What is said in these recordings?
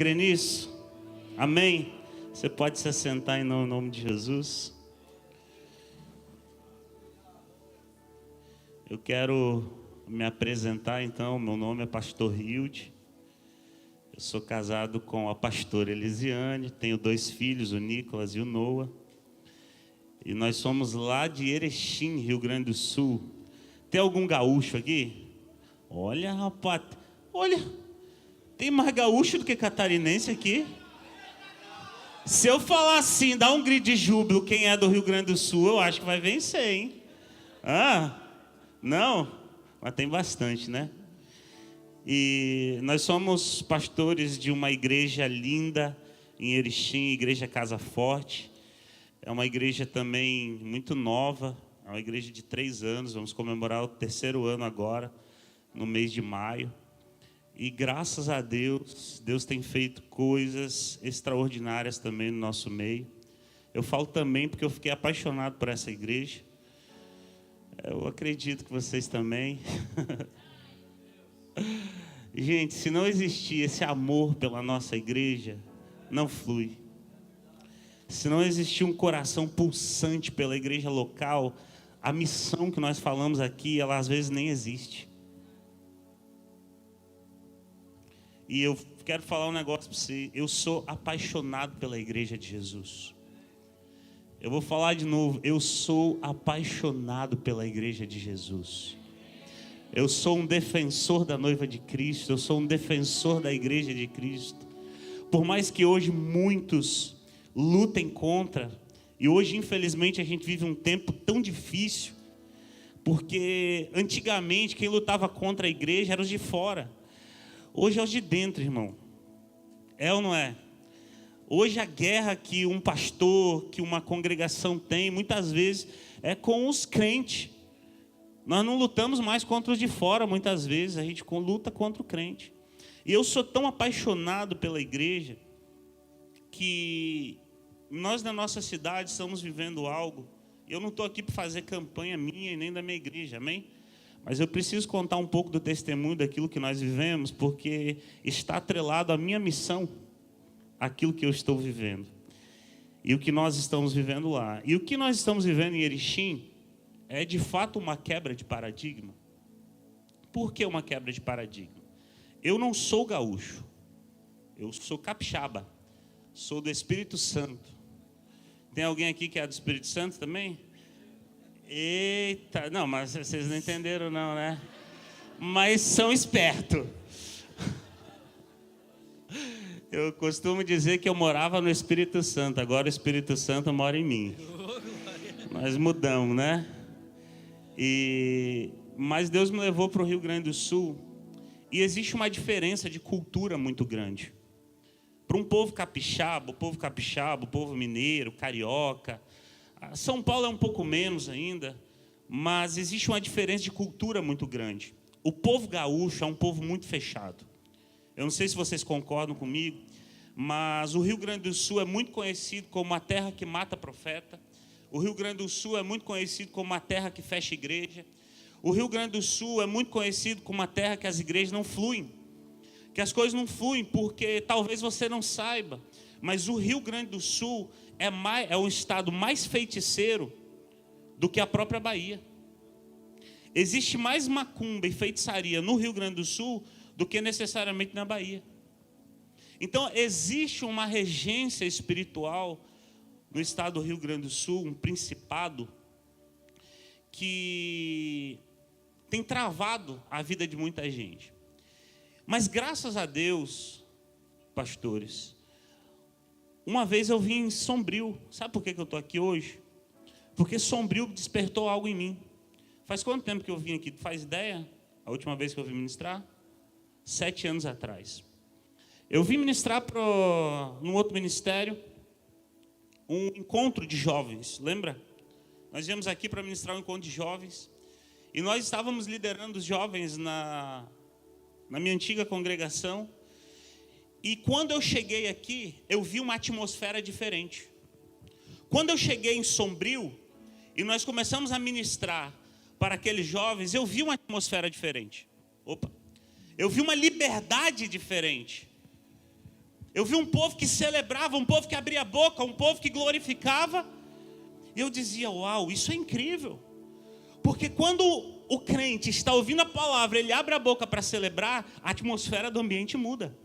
Crê nisso? Amém? Você pode se assentar em nome de Jesus. Eu quero me apresentar então. Meu nome é Pastor Hilde. Eu sou casado com a pastora Elisiane. Tenho 2 filhos, o Nicolas e o Noah. E nós somos lá de Erechim, Rio Grande do Sul. Tem algum gaúcho aqui? Olha, rapaz. Olha. Tem mais gaúcho do que catarinense aqui? Se eu falar assim, dá um grito de júbilo, quem é do Rio Grande do Sul, eu acho que vai vencer, hein? Não? Mas tem bastante, né? E nós somos pastores de uma igreja linda em Erechim, Igreja Casa Forte. É uma igreja também muito nova, é uma igreja de 3 anos, vamos comemorar o 3º ano agora, no mês de maio. E graças a Deus, Deus tem feito coisas extraordinárias também no nosso meio. Eu falo também porque eu fiquei apaixonado por essa igreja. Eu acredito que vocês também. Gente, se não existir esse amor pela nossa igreja, não flui. Se não existir um coração pulsante pela igreja local, a missão que nós falamos aqui, ela às vezes nem existe. E eu quero falar um negócio para você. Eu sou apaixonado pela igreja de Jesus. Eu vou falar de novo. Eu sou apaixonado pela igreja de Jesus. Eu sou um defensor da noiva de Cristo. Eu sou um defensor da igreja de Cristo. Por mais que hoje muitos lutem contra, e hoje infelizmente a gente vive um tempo tão difícil, porque antigamente quem lutava contra a igreja eram os de fora. Hoje é os de dentro, irmão. É ou não é? Hoje a guerra que um pastor, que uma congregação tem, muitas vezes é com os crentes. Nós não lutamos mais contra os de fora, muitas vezes. A gente luta contra o crente. E eu sou tão apaixonado pela igreja que nós na nossa cidade estamos vivendo algo. Eu não estou aqui para fazer campanha minha e nem da minha igreja, amém? Mas eu preciso contar um pouco do testemunho daquilo que nós vivemos, porque está atrelado à minha missão, aquilo que eu estou vivendo. E o que nós estamos vivendo lá. E o que nós estamos vivendo em Erechim é de fato uma quebra de paradigma. Por que uma quebra de paradigma? Eu não sou gaúcho. Eu sou capixaba. Sou do Espírito Santo. Tem alguém aqui que é do Espírito Santo também? Eita, não, mas vocês não entenderam não, né? Mas são espertos. Eu costumo dizer que eu morava no Espírito Santo, agora o Espírito Santo mora em mim. Nós mudamos, né? Mas Deus me levou para o Rio Grande do Sul e existe uma diferença de cultura muito grande. Para um povo capixaba, o povo mineiro, carioca, São Paulo é um pouco menos ainda, mas existe uma diferença de cultura muito grande. O povo gaúcho é um povo muito fechado. Eu não sei se vocês concordam comigo, mas o Rio Grande do Sul é muito conhecido como a terra que mata profeta. O Rio Grande do Sul é muito conhecido como a terra que fecha igreja. O Rio Grande do Sul é muito conhecido como a terra que as igrejas não fluem. Que as coisas não fluem porque talvez você não saiba, mas o Rio Grande do Sul é um estado mais feiticeiro do que a própria Bahia. Existe mais macumba e feitiçaria no Rio Grande do Sul do que necessariamente na Bahia. Então, existe uma regência espiritual no estado do Rio Grande do Sul, um principado, que tem travado a vida de muita gente. Mas, graças a Deus, pastores, uma vez eu vim em Sombrio. Sabe por que eu estou aqui hoje? Porque Sombrio despertou algo em mim. Faz quanto tempo que eu vim aqui? Tu faz ideia? A última vez que eu vim ministrar? 7 anos atrás. Eu vim ministrar num outro ministério, um encontro de jovens, lembra? Nós viemos aqui para ministrar um encontro de jovens. E nós estávamos liderando os jovens na minha antiga congregação. E quando eu cheguei aqui, eu vi uma atmosfera diferente. Quando eu cheguei em Sombrio, e nós começamos a ministrar para aqueles jovens, eu vi uma atmosfera diferente. Eu vi uma liberdade diferente. Eu vi um povo que celebrava, um povo que abria a boca, um povo que glorificava. E eu dizia, uau, isso é incrível. Porque quando o crente está ouvindo a palavra, ele abre a boca para celebrar, a atmosfera do ambiente muda.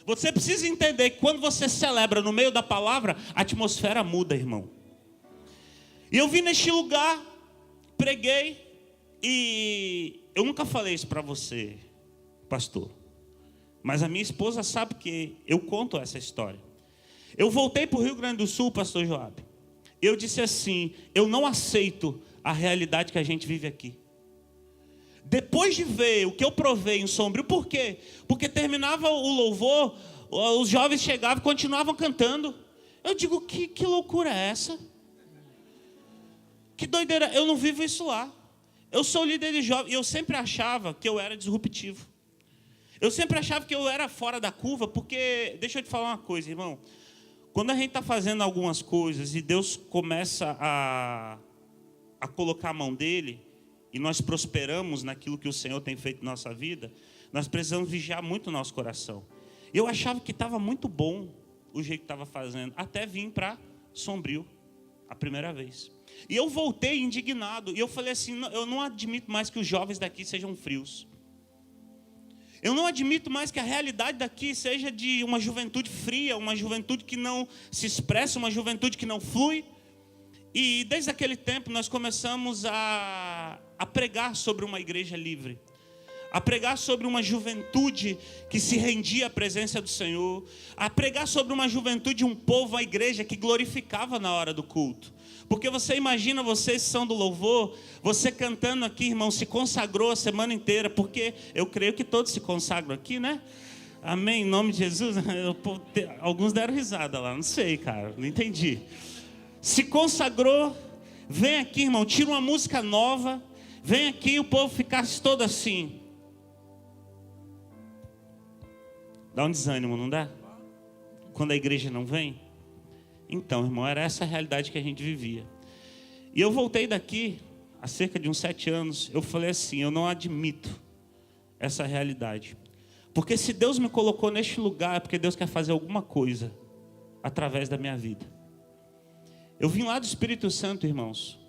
Você precisa entender que quando você celebra no meio da palavra, a atmosfera muda, irmão. E eu vim neste lugar, preguei, e eu nunca falei isso para você, pastor. Mas a minha esposa sabe que eu conto essa história. Eu voltei para o Rio Grande do Sul, pastor Joab. Eu disse assim, eu não aceito a realidade que a gente vive aqui. Depois de ver o que eu provei em Sombrio, por quê? Porque terminava o louvor, os jovens chegavam e continuavam cantando. Eu digo, que loucura é essa? Que doideira, eu não vivo isso lá. Eu sou líder de jovens e eu sempre achava que eu era disruptivo. Eu sempre achava que eu era fora da curva, porque, deixa eu te falar uma coisa, irmão. Quando a gente está fazendo algumas coisas e Deus começa a colocar a mão dele, e nós prosperamos naquilo que o Senhor tem feito na nossa vida, nós precisamos vigiar muito o nosso coração. Eu achava que estava muito bom o jeito que estava fazendo, até vim para Sombrio, a primeira vez. E eu voltei indignado, e eu falei assim, eu não admito mais que os jovens daqui sejam frios. Eu não admito mais que a realidade daqui seja de uma juventude fria, uma juventude que não se expressa, uma juventude que não flui. E desde aquele tempo nós começamos a pregar sobre uma igreja livre. A pregar sobre uma juventude que se rendia à presença do Senhor. A pregar sobre uma juventude, um povo, a igreja que glorificava na hora do culto. Porque você imagina, vocês são do louvor, você cantando aqui, irmão, se consagrou a semana inteira. Porque eu creio que todos se consagram aqui, né? Amém, em nome de Jesus. Alguns deram risada lá, não sei, cara, não entendi. Se consagrou, vem aqui, irmão, tira uma música nova, vem aqui e o povo ficasse todo assim. Dá um desânimo, não dá? Quando a igreja não vem? Então, irmão, era essa a realidade que a gente vivia. E eu voltei daqui, há cerca de uns 7 anos, eu falei assim, eu não admito essa realidade. Porque se Deus me colocou neste lugar, é porque Deus quer fazer alguma coisa através da minha vida. Eu vim lá do Espírito Santo, irmãos.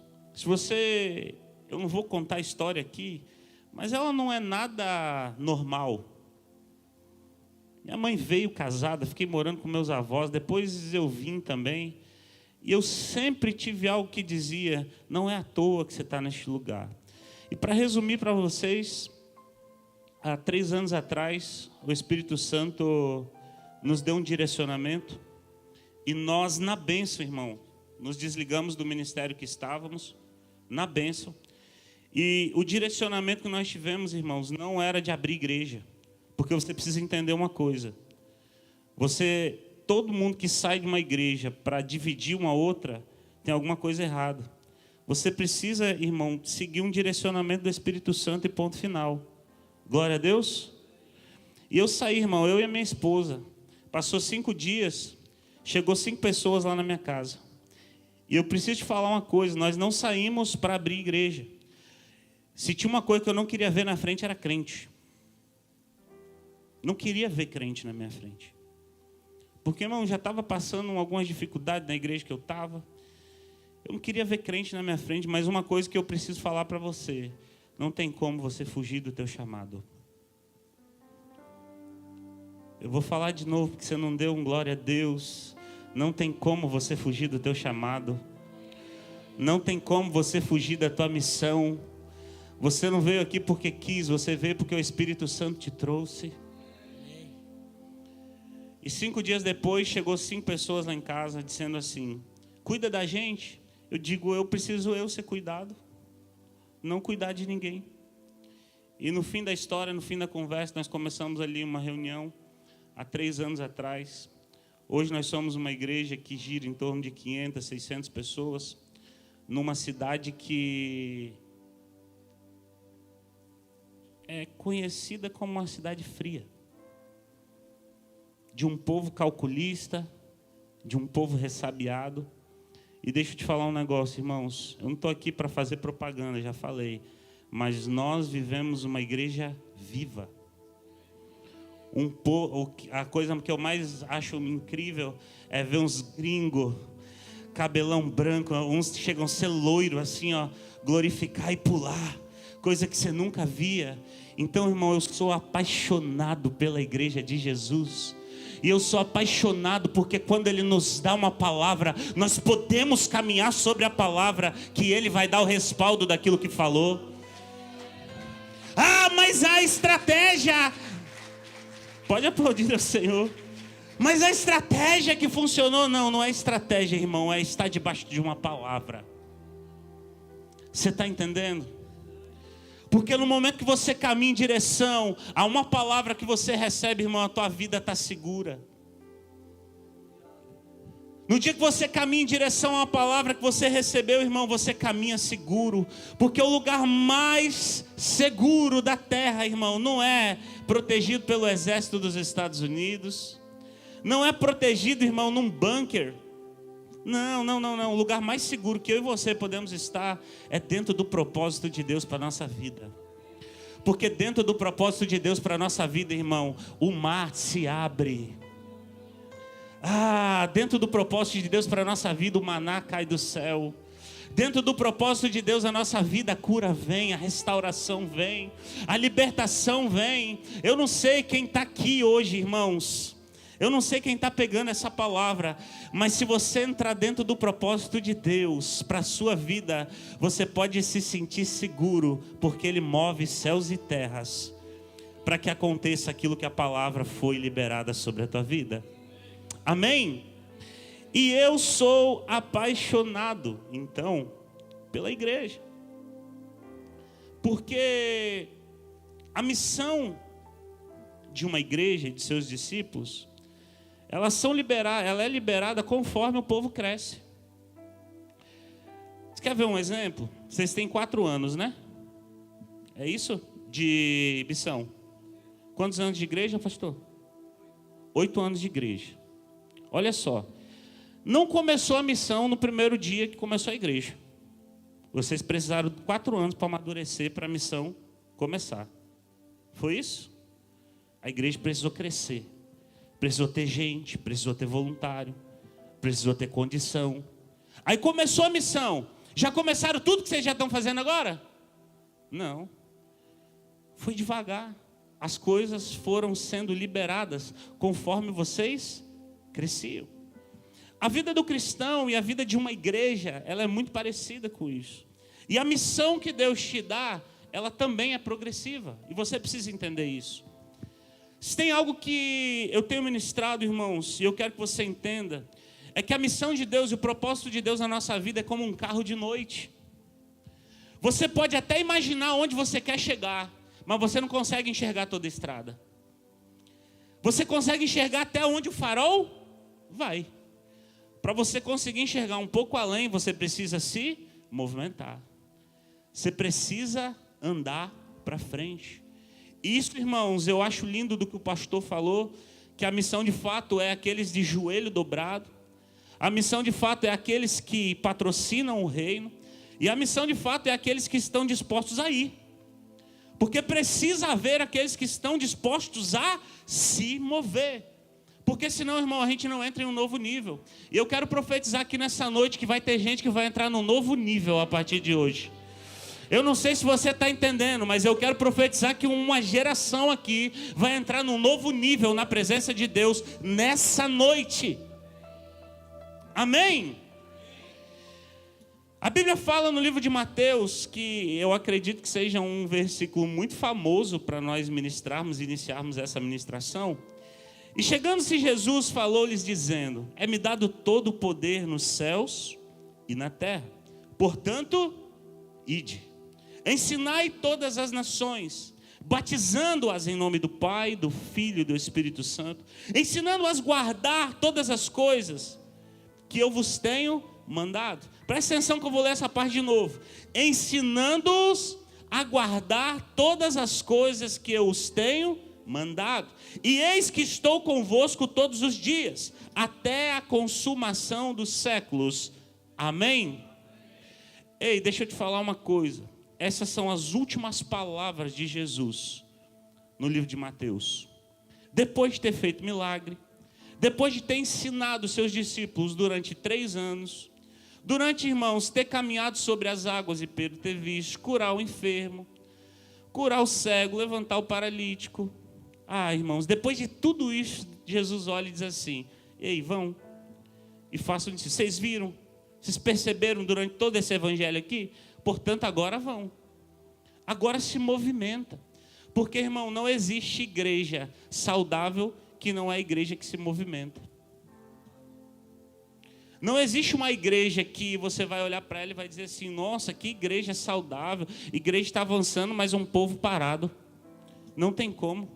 Eu não vou contar a história aqui, mas ela não é nada normal. Minha mãe veio casada, fiquei morando com meus avós, depois eu vim também. E eu sempre tive algo que dizia, não é à toa que você está neste lugar. E para resumir para vocês, há 3 anos atrás, o Espírito Santo nos deu um direcionamento. E nós, na bênção, irmão, nos desligamos do ministério que estávamos, na bênção. E o direcionamento que nós tivemos, irmãos, não era de abrir igreja. Porque você precisa entender uma coisa. Todo mundo que sai de uma igreja para dividir uma outra, tem alguma coisa errada. Você precisa, irmão, seguir um direcionamento do Espírito Santo e ponto final. Glória a Deus. E eu saí, irmão, eu e a minha esposa. Passou 5 dias, chegou 5 pessoas lá na minha casa. E eu preciso te falar uma coisa, nós não saímos para abrir igreja. Se tinha uma coisa que eu não queria ver na frente, era crente. Não queria ver crente na minha frente. Porque, irmão, já estava passando algumas dificuldades na igreja que eu estava. Eu não queria ver crente na minha frente, mas uma coisa que eu preciso falar para você. Não tem como você fugir do teu chamado. Eu vou falar de novo, porque você não deu um glória a Deus. Não tem como você fugir do teu chamado. Não tem como você fugir da tua missão. Você não veio aqui porque quis, você veio porque o Espírito Santo te trouxe. E 5 dias depois, chegou 5 pessoas lá em casa, dizendo assim, cuida da gente. Eu digo, eu preciso ser cuidado, não cuidar de ninguém. E no fim da história, no fim da conversa, nós começamos ali uma reunião, há 3 anos atrás. Hoje nós somos uma igreja que gira em torno de 500, 600 pessoas, numa cidade que é conhecida como uma cidade fria. De um povo calculista, de um povo ressabiado. E deixa eu te falar um negócio, irmãos. Eu não estou aqui para fazer propaganda, já falei. Mas nós vivemos uma igreja viva. A coisa que eu mais acho incrível é ver uns gringos, cabelão branco, uns chegam a ser loiro assim, ó, glorificar e pular, coisa que você nunca via. Então, irmão, eu sou apaixonado pela igreja de Jesus. E eu sou apaixonado porque quando Ele nos dá uma palavra, nós podemos caminhar sobre a palavra, que Ele vai dar o respaldo daquilo que falou. Ah, mas a estratégia... Pode aplaudir ao Senhor. Mas a estratégia que funcionou, não é estratégia, irmão, é estar debaixo de uma palavra. Você está entendendo? Porque no momento que você caminha em direção a uma palavra que você recebe, irmão, a tua vida está segura. No dia que você caminha em direção a uma palavra que você recebeu, irmão, você caminha seguro. Porque o lugar mais seguro da terra, irmão, não é protegido pelo exército dos Estados Unidos. Não é protegido, irmão, num bunker. Não. O lugar mais seguro que eu e você podemos estar é dentro do propósito de Deus para a nossa vida. Porque dentro do propósito de Deus para a nossa vida, irmão, o mar se abre. Dentro do propósito de Deus para a nossa vida, o maná cai do céu. Dentro do propósito de Deus, a nossa vida, a cura vem, a restauração vem, a libertação vem. Eu não sei quem está aqui hoje, irmãos. Eu não sei quem está pegando essa palavra, mas se você entrar dentro do propósito de Deus para a sua vida, você pode se sentir seguro, porque Ele move céus e terras para que aconteça aquilo que a palavra foi liberada sobre a tua vida. Amém? E eu sou apaixonado, então, pela igreja, porque a missão de uma igreja e de seus discípulos, ela é liberada conforme o povo cresce. Você quer ver um exemplo? Vocês têm 4 anos, né? É isso? De missão. Quantos anos de igreja, pastor? 8 anos de igreja. Olha só. Não começou a missão no primeiro dia que começou a igreja. Vocês precisaram de 4 anos para amadurecer para a missão começar. Foi isso? A igreja precisou crescer. Precisou ter gente, precisou ter voluntário, precisou ter condição. Aí começou a missão. Já começaram tudo que vocês já estão fazendo agora? Não. Foi devagar. As coisas foram sendo liberadas conforme vocês cresciam. A vida do cristão e a vida de uma igreja, ela é muito parecida com isso. E a missão que Deus te dá, ela também é progressiva. E você precisa entender isso. Se tem algo que eu tenho ministrado, irmãos, e eu quero que você entenda, é que a missão de Deus e o propósito de Deus na nossa vida é como um carro de noite. Você pode até imaginar onde você quer chegar, mas você não consegue enxergar toda a estrada. Você consegue enxergar até onde o farol vai. Para você conseguir enxergar um pouco além, você precisa se movimentar. Você precisa andar para frente. Isso, irmãos, eu acho lindo do que o pastor falou, que a missão de fato é aqueles de joelho dobrado. A missão de fato é aqueles que patrocinam o reino. E a missão de fato é aqueles que estão dispostos a ir. Porque precisa haver aqueles que estão dispostos a se mover. Porque senão, irmão, a gente não entra em um novo nível. E eu quero profetizar aqui nessa noite que vai ter gente que vai entrar num novo nível a partir de hoje. Eu não sei se você está entendendo, mas eu quero profetizar que uma geração aqui vai entrar num novo nível na presença de Deus nessa noite. Amém? A Bíblia fala no livro de Mateus, que eu acredito que seja um versículo muito famoso para nós ministrarmos e iniciarmos essa ministração. E chegando-se Jesus, falou-lhes dizendo: é-me dado todo o poder nos céus e na terra. Portanto, ide. Ensinai todas as nações, batizando-as em nome do Pai, do Filho e do Espírito Santo, ensinando-as a guardar todas as coisas que eu vos tenho mandado. Presta atenção que eu vou ler essa parte de novo. Ensinando-os a guardar todas as coisas que eu os tenho mandado. E eis que estou convosco todos os dias, até a consumação dos séculos. Amém? Ei, deixa eu te falar uma coisa. Essas são as últimas palavras de Jesus no livro de Mateus. depois de ter feito milagre, depois de ter ensinado seus discípulos durante 3 anos, durante, irmãos, ter caminhado sobre as águas e Pedro ter visto, curar o enfermo, curar o cego, levantar o paralítico. Irmãos, depois de tudo isso, Jesus olha e diz assim: ei, vão e façam isso. Vocês viram? Vocês perceberam durante todo esse evangelho aqui? Portanto, agora vão. Agora se movimenta. Porque, irmão, não existe igreja saudável que não é a igreja que se movimenta. Não existe uma igreja que você vai olhar para ela e vai dizer assim: nossa, que igreja saudável, a igreja está avançando, mas um povo parado. Não tem como.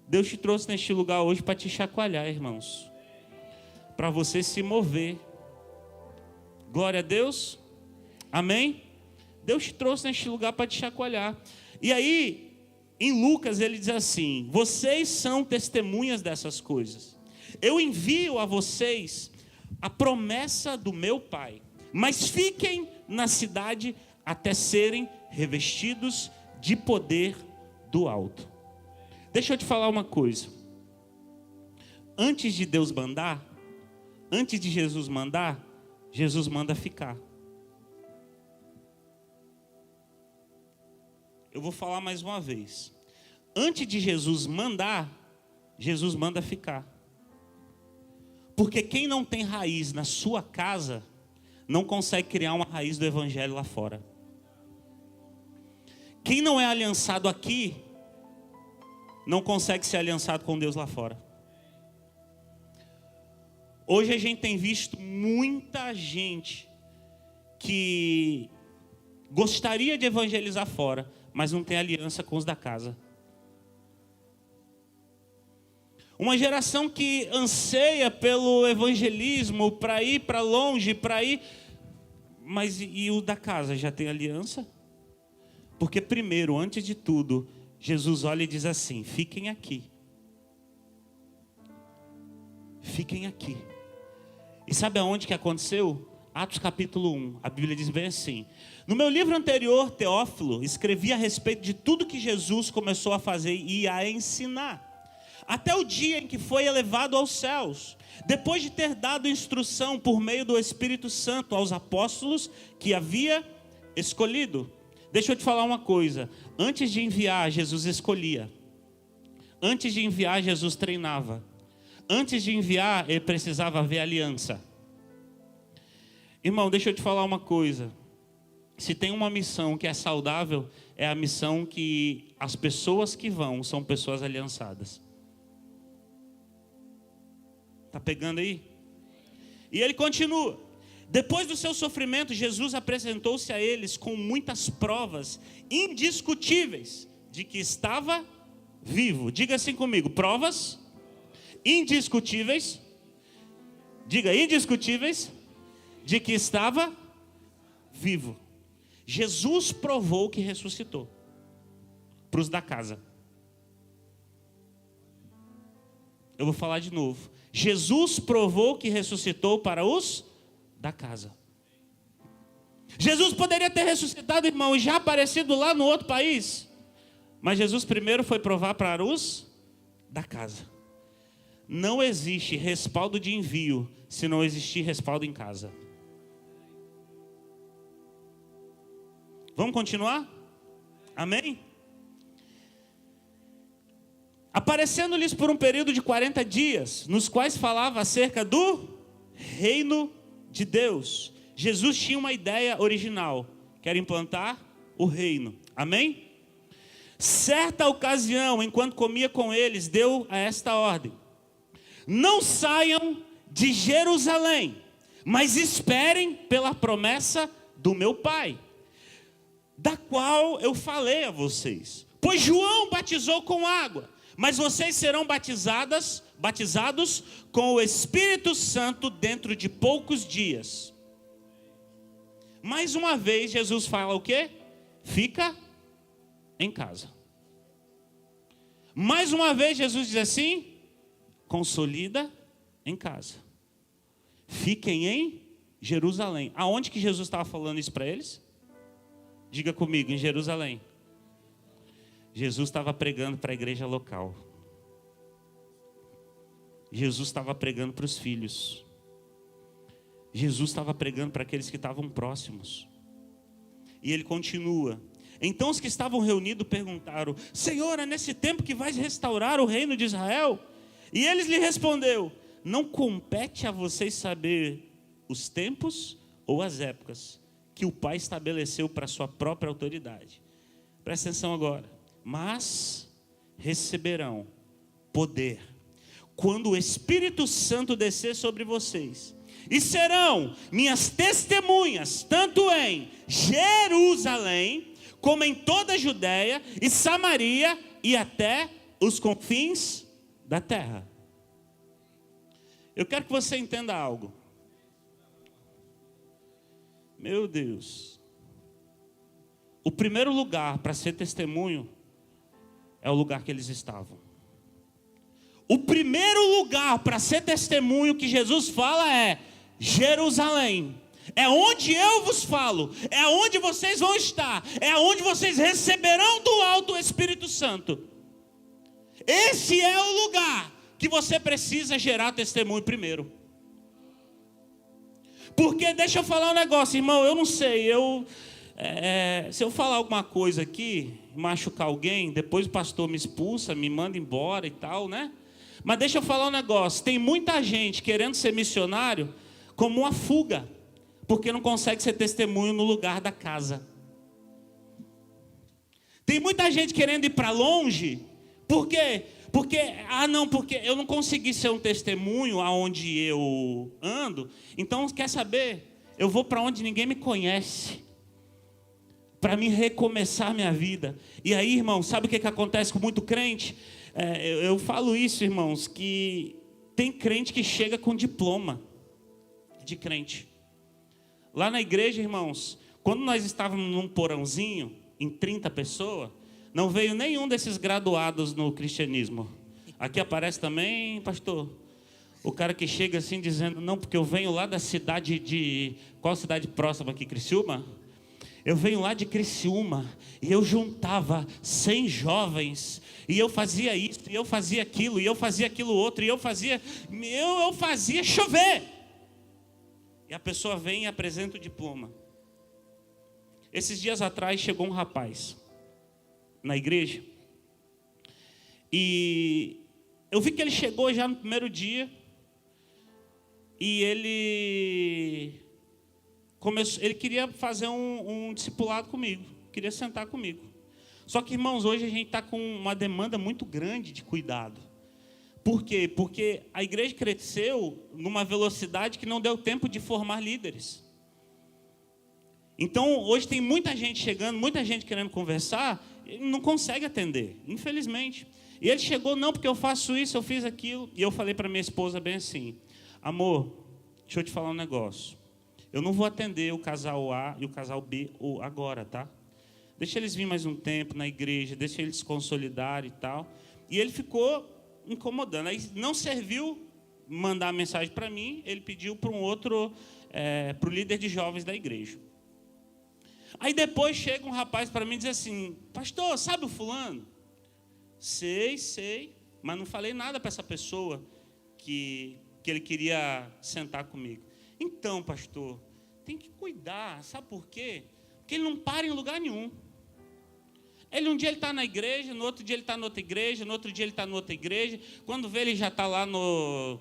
Deus te trouxe neste lugar hoje para te chacoalhar, irmãos, para você se mover. Glória a Deus. Amém? Deus te trouxe neste lugar para te chacoalhar. E aí, em Lucas ele diz assim: vocês são testemunhas dessas coisas. Eu envio a vocês a promessa do meu Pai, mas fiquem na cidade até serem revestidos de poder do alto. Deixa eu te falar uma coisa. Antes de Deus mandar, antes de Jesus mandar, Jesus manda ficar. Eu vou falar mais uma vez. Antes de Jesus mandar, Jesus manda ficar. Porque quem não tem raiz na sua casa, não consegue criar uma raiz do evangelho lá fora. Quem não é aliançado aqui, não consegue ser aliançado com Deus lá fora. Hoje a gente tem visto muita gente que gostaria de evangelizar fora, mas não tem aliança com os da casa. Uma geração que anseia pelo evangelismo, para ir para longe, para ir... Mas e o da casa, já tem aliança? Porque primeiro, antes de tudo, Jesus olha e diz assim: fiquem aqui. Fiquem aqui. E sabe aonde que aconteceu? Atos capítulo 1, a Bíblia diz bem assim: no meu livro anterior, Teófilo, escrevi a respeito de tudo que Jesus começou a fazer e a ensinar, até o dia em que foi elevado aos céus, depois de ter dado instrução por meio do Espírito Santo aos apóstolos que havia escolhido. Deixa eu te falar uma coisa: antes de enviar, Jesus escolhia. Antes de enviar, Jesus treinava. Antes de enviar, ele precisava ver aliança. Irmão, deixa eu te falar uma coisa. Se tem uma missão que é saudável, é a missão que as pessoas que vão são pessoas aliançadas. Está pegando aí? E ele continua: depois do seu sofrimento, Jesus apresentou-se a eles com muitas provas indiscutíveis de que estava vivo. Diga assim comigo: provas indiscutíveis. Diga: indiscutíveis de que estava vivo. Jesus provou que ressuscitou para os da casa. Eu vou falar de novo. Jesus provou que ressuscitou para os da casa. Jesus poderia ter ressuscitado, irmão, e já aparecido lá no outro país. Mas Jesus primeiro foi provar para os da casa. Não existe respaldo de envio se não existir respaldo em casa. Vamos continuar? Amém? Aparecendo-lhes por um período de 40 dias, nos quais falava acerca do reino de Deus. Jesus tinha uma ideia original: quer implantar o reino. Amém? Certa ocasião, enquanto comia com eles, deu a esta ordem: não saiam de Jerusalém, mas esperem pela promessa do meu Pai, da qual eu falei a vocês. Pois João batizou com água, mas vocês serão batizados com o Espírito Santo dentro de poucos dias. Mais uma vez Jesus fala o quê? Fica em casa. Mais uma vez Jesus diz assim: consolida em casa. Fiquem em Jerusalém. Aonde que Jesus estava falando isso para eles? Diga comigo: em Jerusalém. Jesus estava pregando para a igreja local. Jesus estava pregando para os filhos. Jesus estava pregando para aqueles que estavam próximos. E ele continua. Então os que estavam reunidos perguntaram: Senhor, é nesse tempo que vais restaurar o reino de Israel? E eles lhe respondeu: não compete a vocês saber os tempos ou as épocas que o Pai estabeleceu para a sua própria autoridade. Presta atenção agora. Mas receberão poder quando o Espírito Santo descer sobre vocês, e serão minhas testemunhas, tanto em Jerusalém, como em toda a Judéia e Samaria e até os confins da terra. Eu quero que você entenda algo. Meu Deus. O primeiro lugar para ser testemunho é o lugar que eles estavam. O primeiro lugar para ser testemunho que Jesus fala é Jerusalém. É onde eu vos falo, é onde vocês vão estar, é onde vocês receberão do alto o Espírito Santo. Esse é o lugar que você precisa gerar testemunho primeiro. Porque deixa eu falar um negócio, irmão, eu não sei, se eu falar alguma coisa aqui, machucar alguém, depois o pastor me expulsa, me manda embora e tal, né? Mas deixa eu falar um negócio, tem muita gente querendo ser missionário como uma fuga, porque não consegue ser testemunho no lugar da casa. Tem muita gente querendo ir para longe, por quê? Porque eu não consegui ser um testemunho aonde eu ando, então quer saber? Eu vou para onde ninguém me conhece, para me recomeçar minha vida. E aí, irmão, sabe o que acontece com muito crente? Eu falo isso, irmãos, que tem crente que chega com diploma de crente. Lá na igreja, irmãos, quando nós estávamos num porãozinho, em 30 pessoas, não veio nenhum desses graduados no cristianismo. Aqui aparece também, pastor, o cara que chega assim dizendo, não, porque eu venho lá da cidade de... Qual cidade próxima aqui, Criciúma? Eu venho lá de Criciúma e eu juntava 100 jovens e eu fazia isso, e eu fazia aquilo, e eu fazia aquilo outro, e eu fazia chover. E a pessoa vem e apresenta o diploma. Esses dias atrás chegou um rapaz na igreja e eu vi que ele chegou já no primeiro dia e ele queria fazer um discipulado comigo, queria sentar comigo. Só que, irmãos, hoje a gente está com uma demanda muito grande de cuidado. Por quê? Porque a igreja cresceu numa velocidade que não deu tempo de formar líderes. Então, hoje tem muita gente chegando, muita gente querendo conversar, ele não consegue atender, infelizmente. E ele chegou, não, porque eu faço isso, eu fiz aquilo. E eu falei para minha esposa bem assim, amor, deixa eu te falar um negócio. Eu não vou atender o casal A e o casal B agora, tá? Deixa eles virem mais um tempo na igreja, deixa eles se consolidarem e tal. E ele ficou incomodando. Aí não serviu mandar mensagem para mim, ele pediu para um outro, para o líder de jovens da igreja. Aí depois chega um rapaz para mim e diz assim, pastor, sabe o fulano? Sei, mas não falei nada para essa pessoa que ele queria sentar comigo. Então, pastor, tem que cuidar, sabe por quê? Porque ele não para em lugar nenhum. Um dia ele está na igreja, no outro dia ele está na outra igreja, no outro dia ele está na outra igreja, quando vê ele já está lá no...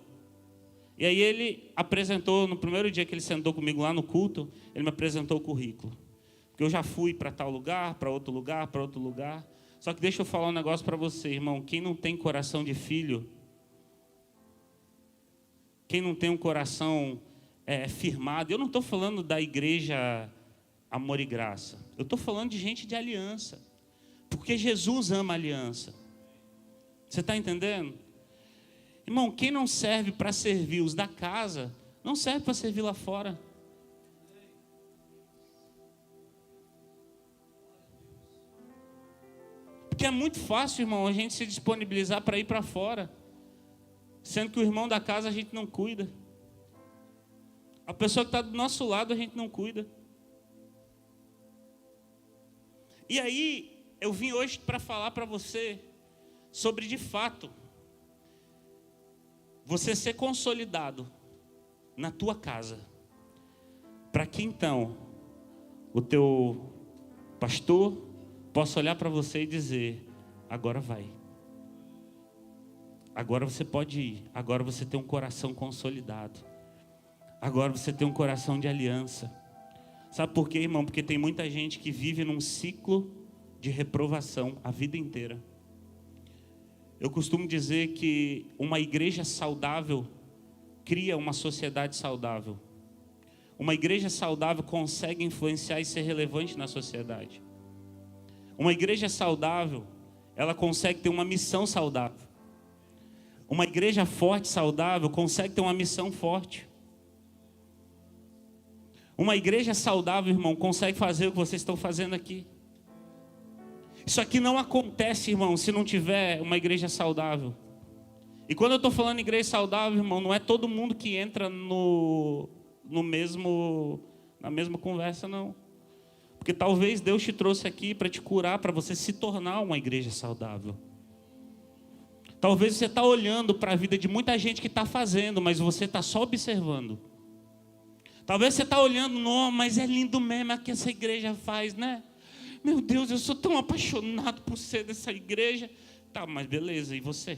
E aí ele apresentou, no primeiro dia que ele sentou comigo lá no culto, ele me apresentou o currículo. Porque eu já fui para tal lugar, para outro lugar, para outro lugar. Só que deixa eu falar um negócio para você, irmão, quem não tem coração de filho, quem não tem um coração firmado, eu não estou falando da igreja Amor e Graça, eu estou falando de gente de aliança, porque Jesus ama a aliança. Você está entendendo? Irmão, quem não serve para servir os da casa, não serve para servir lá fora. Porque é muito fácil, irmão, a gente se disponibilizar para ir para fora, sendo que o irmão da casa a gente não cuida. A pessoa que está do nosso lado a gente não cuida. E aí, eu vim hoje para falar para você sobre, de fato, você ser consolidado na tua casa, para que então o teu pastor possa olhar para você e dizer: agora vai, agora você pode ir, agora você tem um coração consolidado, agora você tem um coração de aliança. Sabe por quê, irmão? Porque tem muita gente que vive num ciclo de reprovação a vida inteira. Eu costumo dizer que uma igreja saudável cria uma sociedade saudável. Uma igreja saudável consegue influenciar e ser relevante na sociedade. Uma igreja saudável, ela consegue ter uma missão saudável. Uma igreja forte, saudável, consegue ter uma missão forte. Uma igreja saudável, irmão, consegue fazer o que vocês estão fazendo aqui. Isso aqui não acontece, irmão, se não tiver uma igreja saudável. E quando eu estou falando igreja saudável, irmão, não é todo mundo que entra na mesma conversa, não. Porque talvez Deus te trouxe aqui para te curar, para você se tornar uma igreja saudável. Talvez você está olhando para a vida de muita gente que está fazendo, mas você está só observando. Talvez você está olhando: não, mas é lindo mesmo o que essa igreja faz, né? Meu Deus, eu sou tão apaixonado por ser dessa igreja. Tá, mas beleza, e você?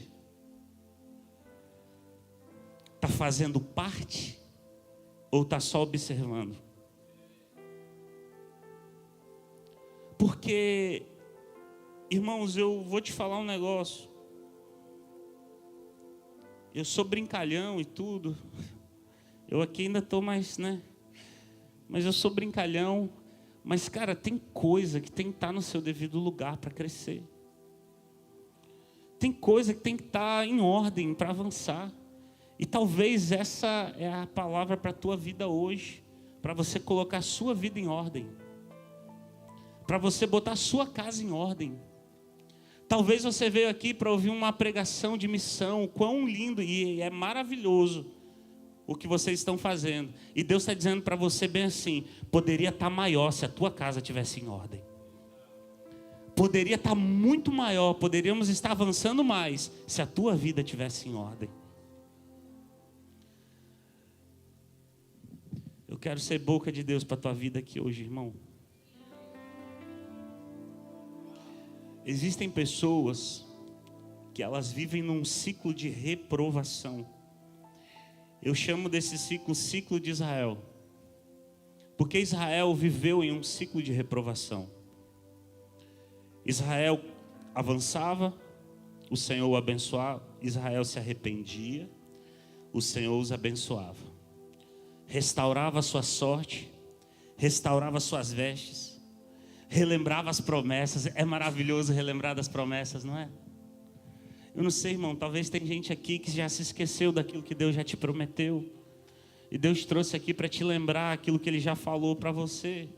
Está fazendo parte ou está só observando? Porque, irmãos, eu vou te falar um negócio. Eu sou brincalhão e tudo. Eu aqui ainda estou mais, né? Mas eu sou brincalhão. Mas, cara, tem coisa que tem que estar no seu devido lugar para crescer. Tem coisa que tem que estar em ordem para avançar. E talvez essa é a palavra para a tua vida hoje. Para você colocar a sua vida em ordem. Para você botar a sua casa em ordem. Talvez você veio aqui para ouvir uma pregação de missão. Quão lindo e é maravilhoso o que vocês estão fazendo. E Deus está dizendo para você bem assim: poderia estar maior se a tua casa estivesse em ordem. Poderia estar muito maior, poderíamos estar avançando mais se a tua vida estivesse em ordem. Eu quero ser boca de Deus para a tua vida aqui hoje, irmão. Existem pessoas que elas vivem num ciclo de reprovação. Eu chamo desse ciclo de Israel. Porque Israel viveu em um ciclo de reprovação. Israel avançava, o Senhor o abençoava. Israel se arrependia, o Senhor os abençoava. Restaurava a sua sorte, restaurava suas vestes, relembrava as promessas. É maravilhoso relembrar das promessas, não é? Eu não sei, irmão, talvez tem gente aqui que já se esqueceu daquilo que Deus já te prometeu. E Deus trouxe aqui para te lembrar aquilo que Ele já falou para você.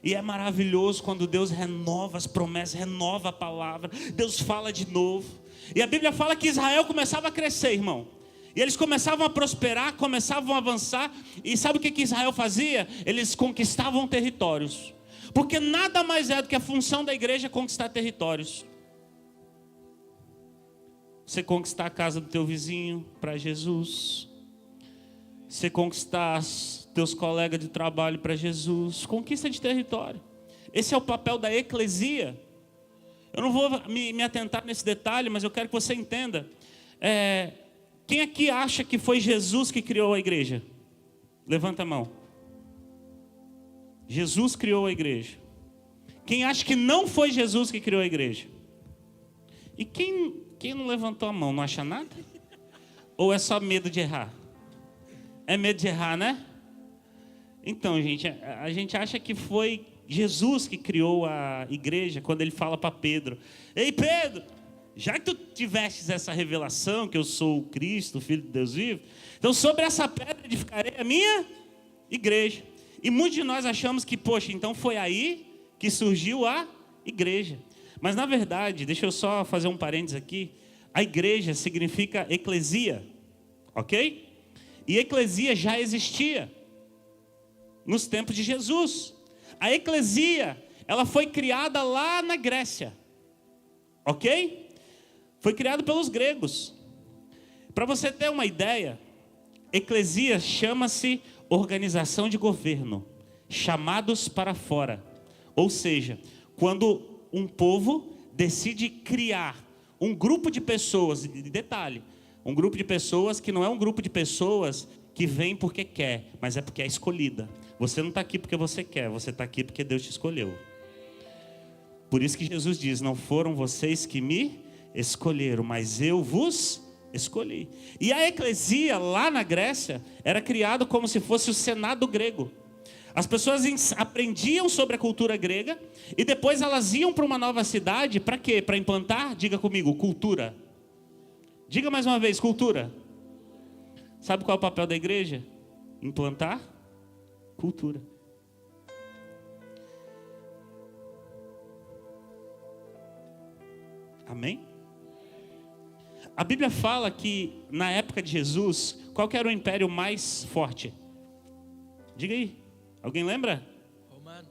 E é maravilhoso quando Deus renova as promessas, renova a palavra. Deus fala de novo. E a Bíblia fala que Israel começava a crescer, irmão. E eles começavam a prosperar, começavam a avançar. E sabe o que Israel fazia? Eles conquistavam territórios. Porque nada mais é do que a função da igreja conquistar territórios. Você conquistar a casa do teu vizinho para Jesus. Você conquistar teus colegas de trabalho para Jesus. Conquista de território. Esse é o papel da eclesia. Eu não vou me atentar nesse detalhe, mas eu quero que você entenda. Quem aqui acha que foi Jesus que criou a igreja? Levanta a mão. Jesus criou a igreja. Quem acha que não foi Jesus que criou a igreja? E quem não levantou a mão, não acha nada? Ou é só medo de errar? É medo de errar, né? Então, gente, a gente acha que foi Jesus que criou a igreja quando Ele fala para Pedro: ei, Pedro, já que tu tivestes essa revelação que eu sou o Cristo, o Filho de Deus vivo, então sobre essa pedra edificarei a minha igreja. E muitos de nós achamos que, poxa, então foi aí que surgiu a igreja. Mas na verdade, deixa eu só fazer um parênteses aqui. A igreja significa eclesia, ok? E eclesia já existia nos tempos de Jesus. A eclesia, ela foi criada lá na Grécia, ok? Foi criada pelos gregos. Para você ter uma ideia, eclesia chama-se organização de governo, chamados para fora. Ou seja, quando um povo decide criar um grupo de pessoas, detalhe, um grupo de pessoas que não é um grupo de pessoas que vem porque quer, mas é porque é escolhida. Você não está aqui porque você quer, você está aqui porque Deus te escolheu. Por isso que Jesus diz, não foram vocês que me escolheram, mas eu vos escolhi. E a eclesia lá na Grécia era criada como se fosse o Senado grego. As pessoas aprendiam sobre a cultura grega e depois elas iam para uma nova cidade, para quê? Para implantar, diga comigo, cultura. Diga mais uma vez, cultura. Sabe qual é o papel da igreja? Implantar cultura. Amém? A Bíblia fala que na época de Jesus, qual que era o império mais forte? Diga aí. Alguém lembra? Romano.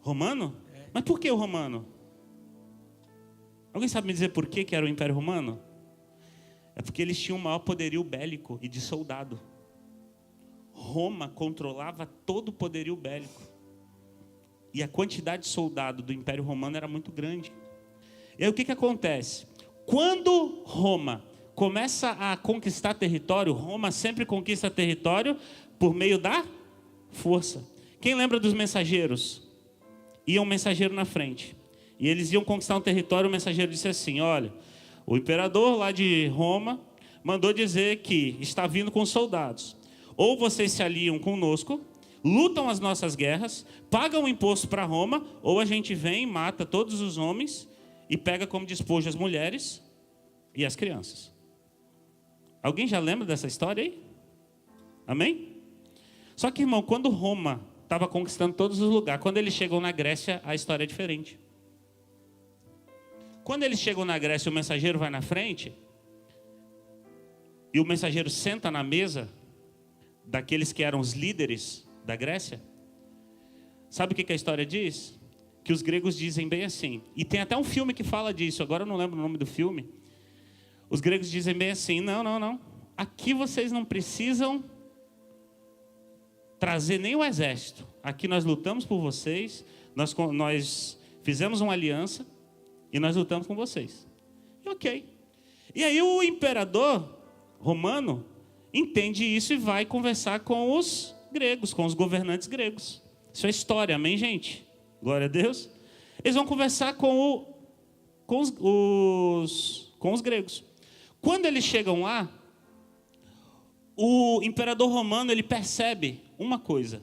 Romano? É. Mas por que o romano? Alguém sabe me dizer por que era o Império Romano? É porque eles tinham o maior poderio bélico e de soldado. Roma controlava todo o poderio bélico. E a quantidade de soldado do Império Romano era muito grande. E aí o que acontece? Quando Roma começa a conquistar território, Roma sempre conquista território por meio da força. Quem lembra dos mensageiros? Ia um mensageiro na frente. E eles iam conquistar um território, o mensageiro disse assim, olha, o imperador lá de Roma mandou dizer que está vindo com soldados. Ou vocês se aliam conosco, lutam as nossas guerras, pagam imposto para Roma, ou a gente vem, mata todos os homens e pega como despojo as mulheres e as crianças. Alguém já lembra dessa história aí? Amém? Só que, irmão, quando Roma estava conquistando todos os lugares, quando eles chegam na Grécia, a história é diferente. Quando eles chegam na Grécia, o mensageiro vai na frente e o mensageiro senta na mesa daqueles que eram os líderes da Grécia. Sabe o que a história diz? Que os gregos dizem bem assim, e tem até um filme que fala disso, agora eu não lembro o nome do filme. Os gregos dizem bem assim, não, aqui vocês não precisam trazer nem o exército, aqui nós lutamos por vocês, nós fizemos uma aliança e nós lutamos com vocês. E ok. E aí o imperador romano entende isso e vai conversar com os gregos, com os governantes gregos. Isso é história, amém, gente? Glória a Deus. Eles vão conversar com os gregos. Quando eles chegam lá, o imperador romano ele percebe uma coisa,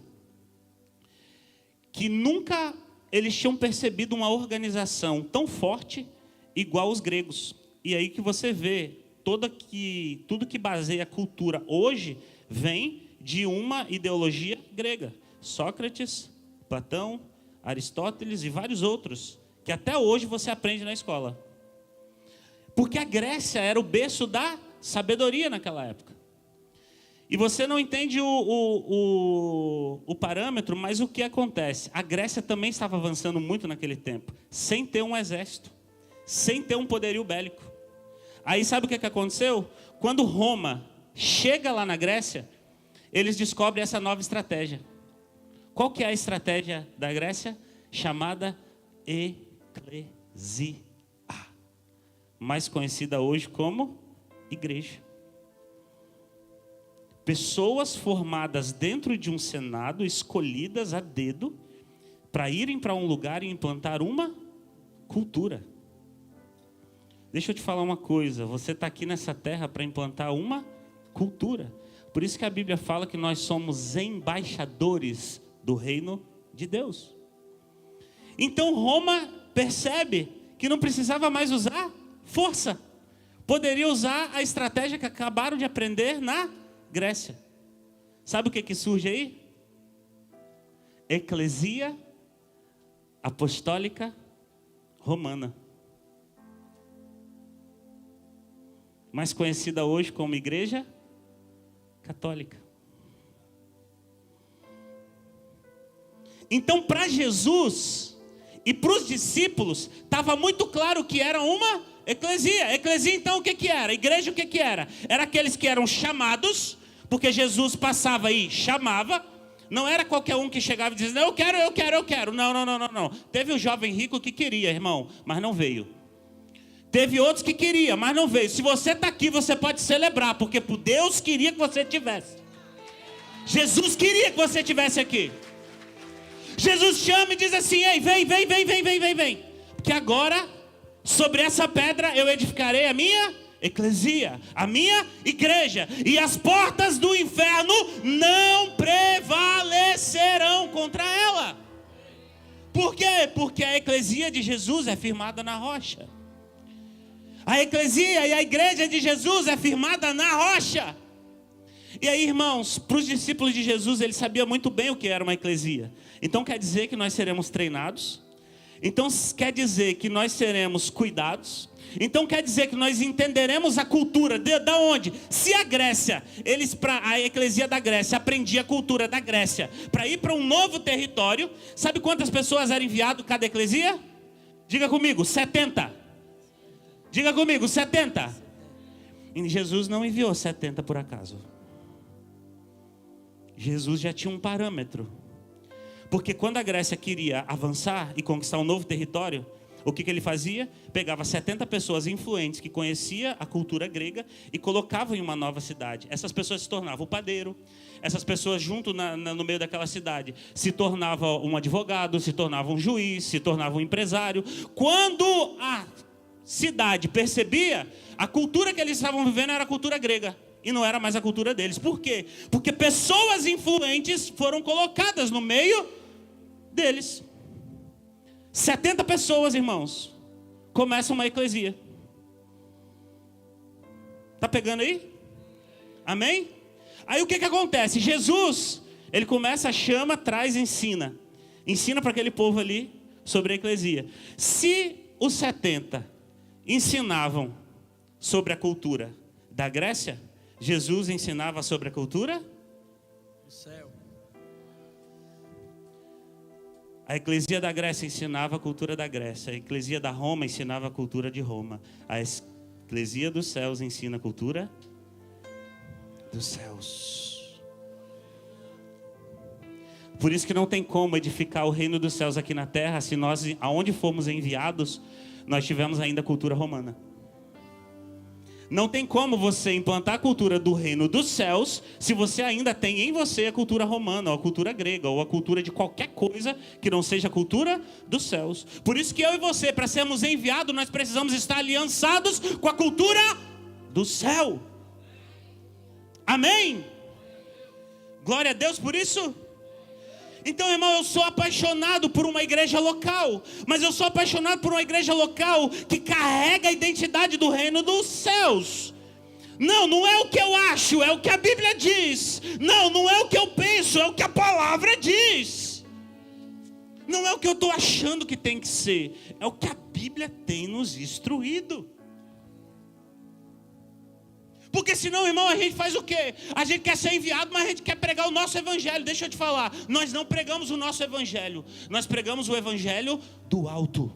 que nunca eles tinham percebido uma organização tão forte igual os gregos. E aí que você vê tudo que baseia a cultura hoje vem de uma ideologia grega. Sócrates, Platão, Aristóteles e vários outros, que até hoje você aprende na escola. Porque a Grécia era o berço da sabedoria naquela época. E você não entende o parâmetro, mas o que acontece? A Grécia também estava avançando muito naquele tempo, sem ter um exército, sem ter um poderio bélico. Aí sabe o que aconteceu? Quando Roma chega lá na Grécia, eles descobrem essa nova estratégia. Qual que é a estratégia da Grécia? Chamada eclesia, mais conhecida hoje como igreja. Pessoas formadas dentro de um senado, escolhidas a dedo, para irem para um lugar e implantar uma cultura. Deixa eu te falar uma coisa, você está aqui nessa terra para implantar uma cultura. Por isso que a Bíblia fala que nós somos embaixadores do reino de Deus. Então Roma percebe que não precisava mais usar força. Poderia usar a estratégia que acabaram de aprender na Grécia. Sabe o que surge aí? Eclesia Apostólica Romana. Mais conhecida hoje como Igreja Católica. Então, para Jesus e para os discípulos, estava muito claro que era uma Eclesia. Eclesia, então, o que que era? Igreja, o que que era? Era aqueles que eram chamados, porque Jesus passava aí, chamava. Não era qualquer um que chegava e dizia, eu quero, eu quero, eu quero. Não, não, não, não, não. Teve o jovem rico que queria, irmão, mas não veio. Teve outros que queriam, mas não veio. Se você está aqui, você pode celebrar, porque Deus queria que você tivesse. Jesus queria que você tivesse aqui. Jesus chama e diz assim, ei, vem, vem, vem, vem, vem, vem, vem. Porque agora, sobre essa pedra, eu edificarei a minha eclesia, a minha igreja. E as portas do inferno não prevalecerão contra ela. Por quê? Porque a eclesia de Jesus é firmada na rocha. A eclesia e a igreja de Jesus é firmada na rocha. E aí, irmãos, para os discípulos de Jesus, ele sabia muito bem o que era uma eclesia. Então quer dizer que nós seremos treinados. Então quer dizer que nós seremos cuidados. Então quer dizer que nós entenderemos a cultura da onde? Se a Grécia, a eclesia da Grécia aprendia a cultura da Grécia para ir para um novo território, sabe quantas pessoas eram enviadas cada eclesia? Diga comigo, 70. Diga comigo, 70. E Jesus não enviou 70 por acaso. Jesus já tinha um parâmetro. Porque quando a Grécia queria avançar e conquistar um novo território, o que ele fazia? Pegava 70 pessoas influentes que conheciam a cultura grega e colocavam em uma nova cidade. Essas pessoas se tornavam o padeiro. Essas pessoas junto no meio daquela cidade se tornavam um advogado, se tornavam um juiz, se tornavam um empresário. Quando a cidade percebia, a cultura que eles estavam vivendo era a cultura grega. E não era mais a cultura deles. Por quê? Porque pessoas influentes foram colocadas no meio deles. 70 pessoas, irmãos, começam uma eclesia. Tá pegando aí? Amém? Aí o que acontece? Jesus, ele começa, chama, traz, ensina. Ensina para aquele povo ali sobre a eclesia. Se os 70 ensinavam sobre a cultura da Grécia, Jesus ensinava sobre a cultura do céu. A eclesia da Grécia ensinava a cultura da Grécia. A eclesia da Roma ensinava a cultura de Roma. A eclesia dos céus ensina a cultura dos céus. Por isso que não tem como edificar o reino dos céus aqui na terra se nós, aonde fomos enviados, nós tivermos ainda a cultura romana. Não tem como você implantar a cultura do reino dos céus se você ainda tem em você a cultura romana, ou a cultura grega, ou a cultura de qualquer coisa que não seja a cultura dos céus. Por isso que eu e você, para sermos enviados, nós precisamos estar aliançados com a cultura do céu. Amém? Glória a Deus por isso. Então, irmão, eu sou apaixonado por uma igreja local, mas eu sou apaixonado por uma igreja local que carrega a identidade do reino dos céus. Não, não é o que eu acho, é o que a Bíblia diz. Não, não é o que eu penso, é o que a palavra diz. Não é o que eu estou achando que tem que ser, é o que a Bíblia tem nos instruído. Porque senão, irmão, a gente faz o quê? A gente quer ser enviado, mas a gente quer pregar o nosso evangelho. Deixa eu te falar, nós não pregamos o nosso evangelho. Nós pregamos o evangelho do alto.